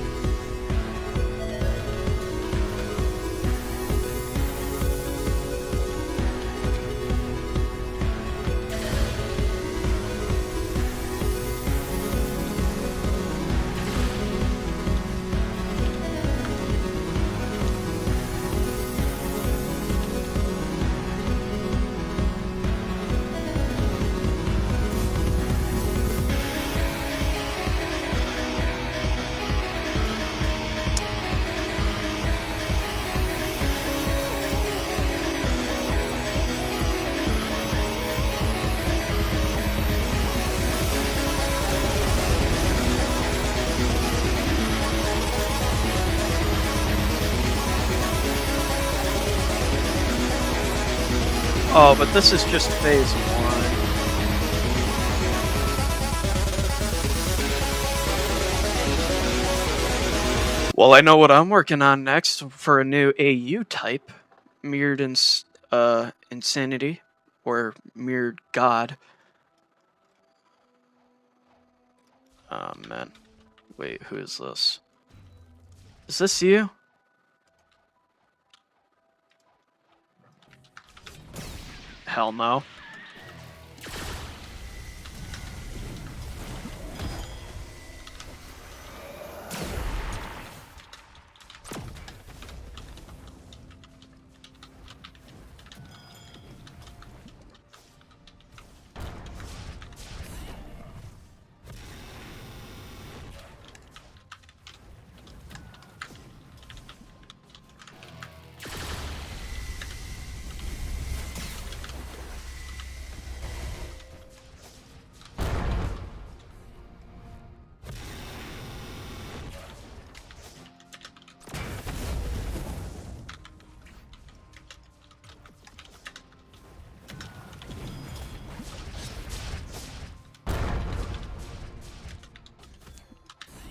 [SPEAKER 1] Oh, but this is just phase 1. Well, I know what I'm working on next for a new AU type. Mirrored Insanity. Or Mirrored God. Oh, man. Wait, who is this? Is this you? Hell no.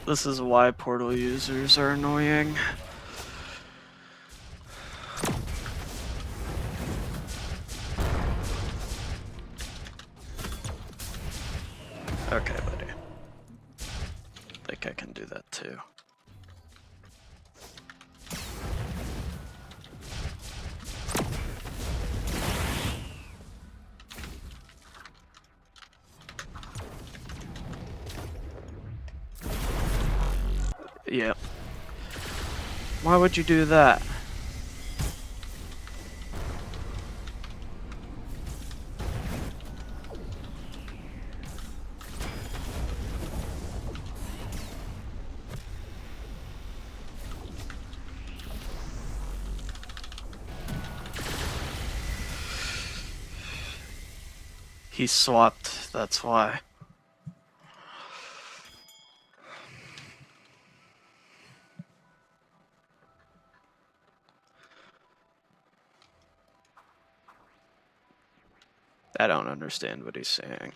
[SPEAKER 1] This is why Portal users are annoying. Okay, buddy. Think I can do that too. Yep. Why would you do that? He swapped, that's why. I don't understand what he's saying.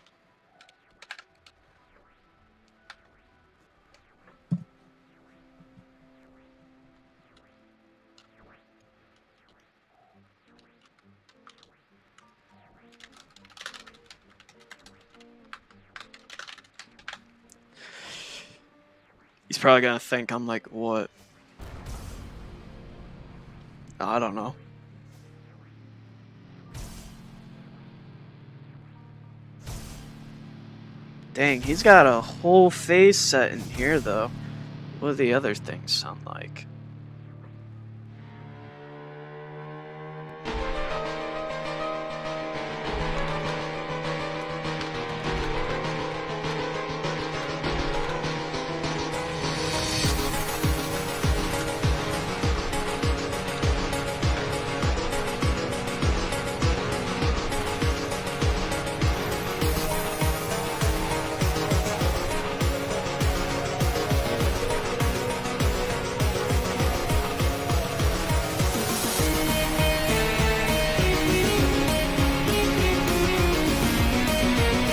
[SPEAKER 1] He's probably gonna think I'm like, what? I don't know. Dang, he's got a whole phase set in here though. What do the other things sound like?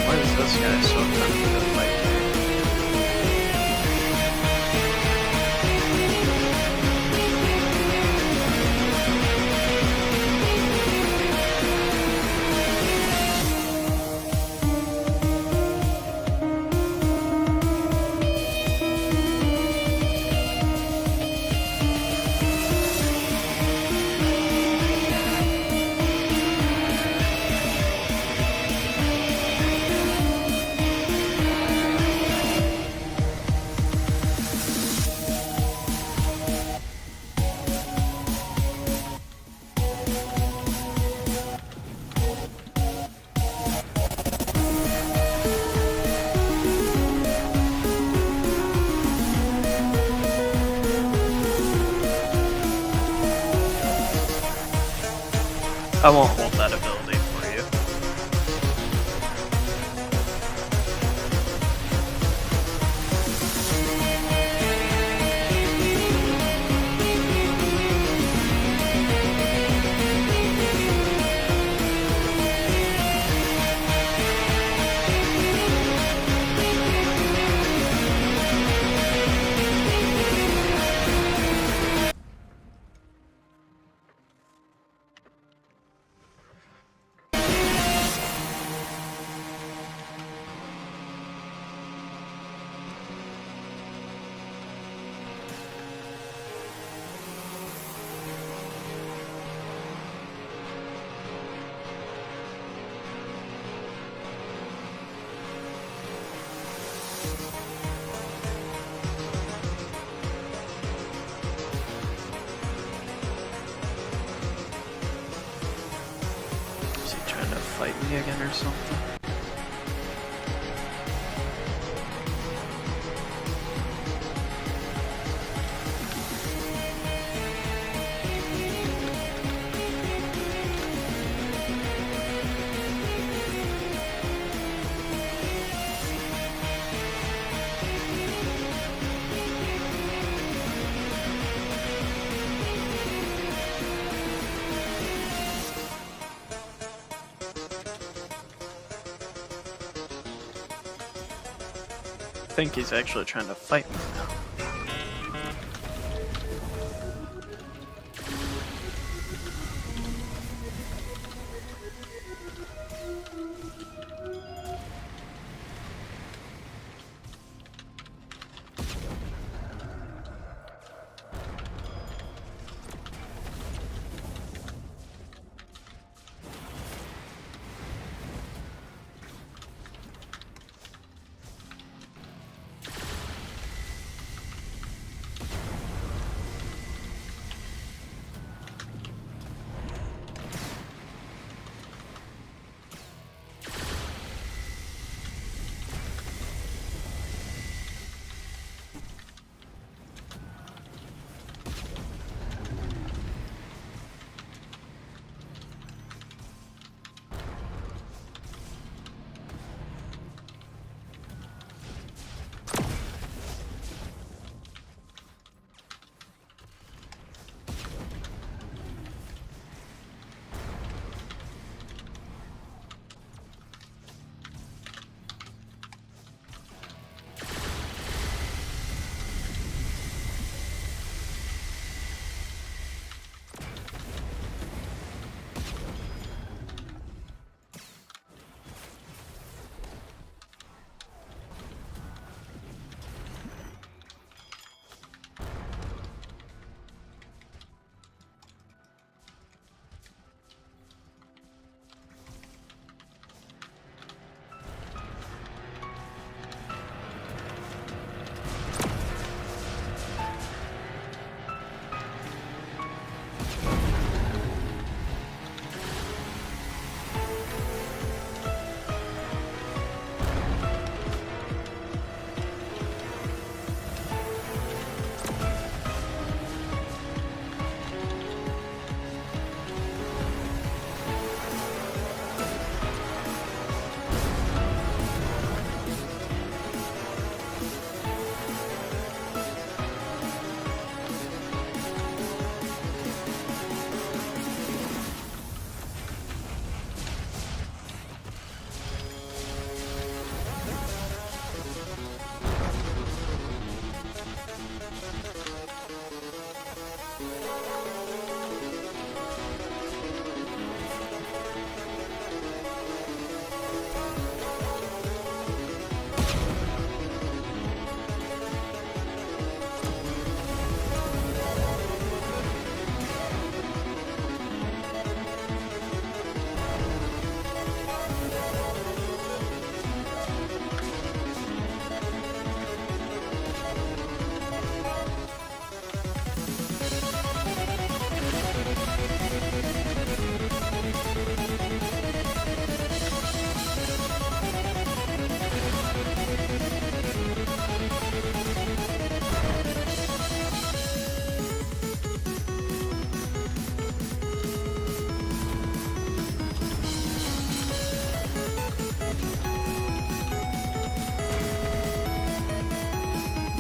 [SPEAKER 1] Why is this guy so tempted to fight me? I won't hold that ability for you. Is he trying to fight me again or something? think he's actually trying to fight me now.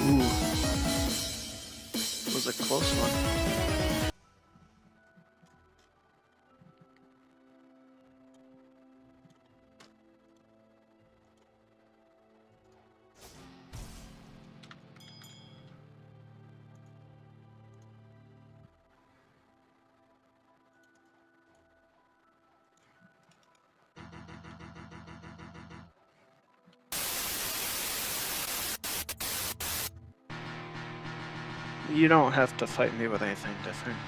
[SPEAKER 1] Ooh, was a close one. You don't have to fight me with anything different.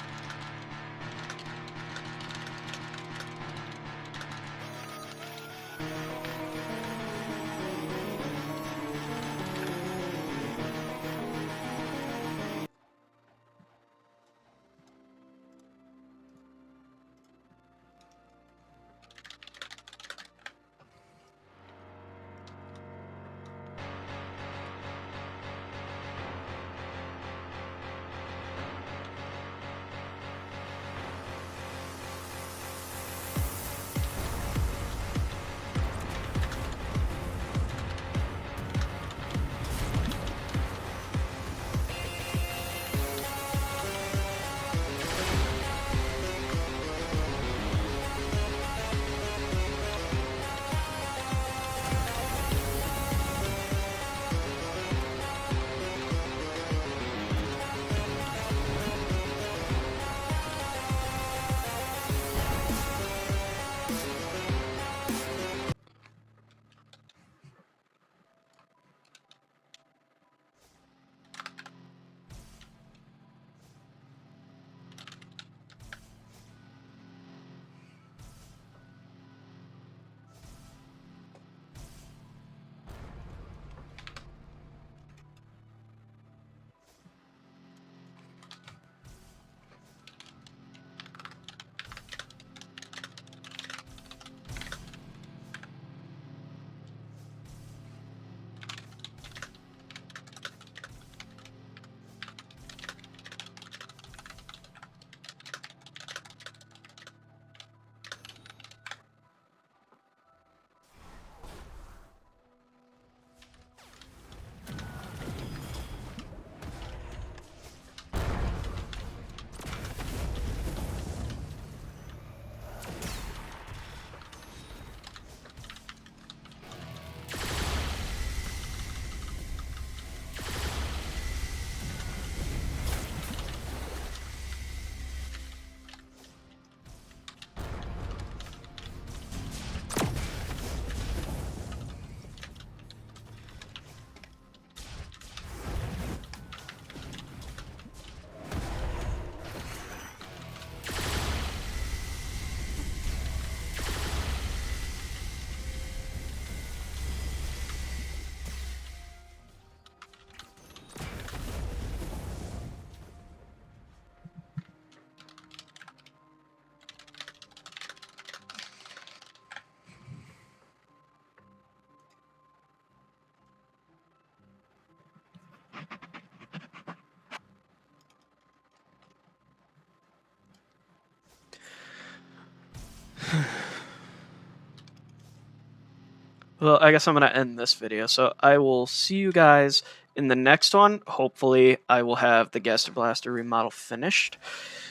[SPEAKER 1] Well, I guess I'm going to end this video. So I will see you guys in the next one. Hopefully, I will have the Gaster Blaster remodel finished.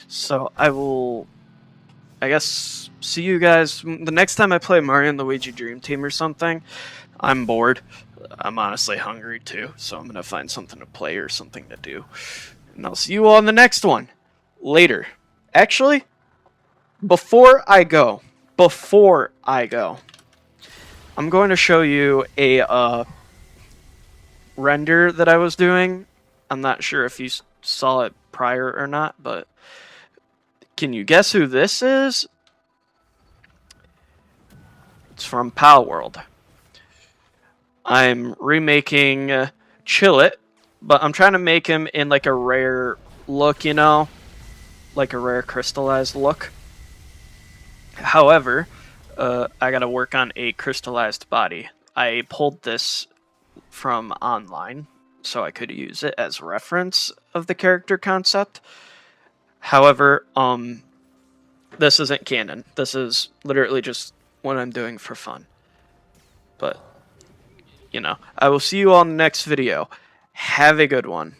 [SPEAKER 1] So I will, I guess, see you guys the next time I play Mario and Luigi Dream Team or something. I'm bored. I'm honestly hungry too. So I'm going to find something to play or something to do. And I'll see you all in the next one. Later. Actually, before I go, I'm going to show you a render that I was doing. I'm not sure if you saw it prior or not, but can you guess who this is? It's from Pal World. I'm remaking Chillet, but I'm trying to make him in like a rare look, you know? Like a rare crystallized look. However, I gotta work on a crystallized body. I pulled this from online, so I could use it as reference of the character concept. However, this isn't canon. This is literally just what I'm doing for fun. But, you know, I will see you all in the next video. Have a good one.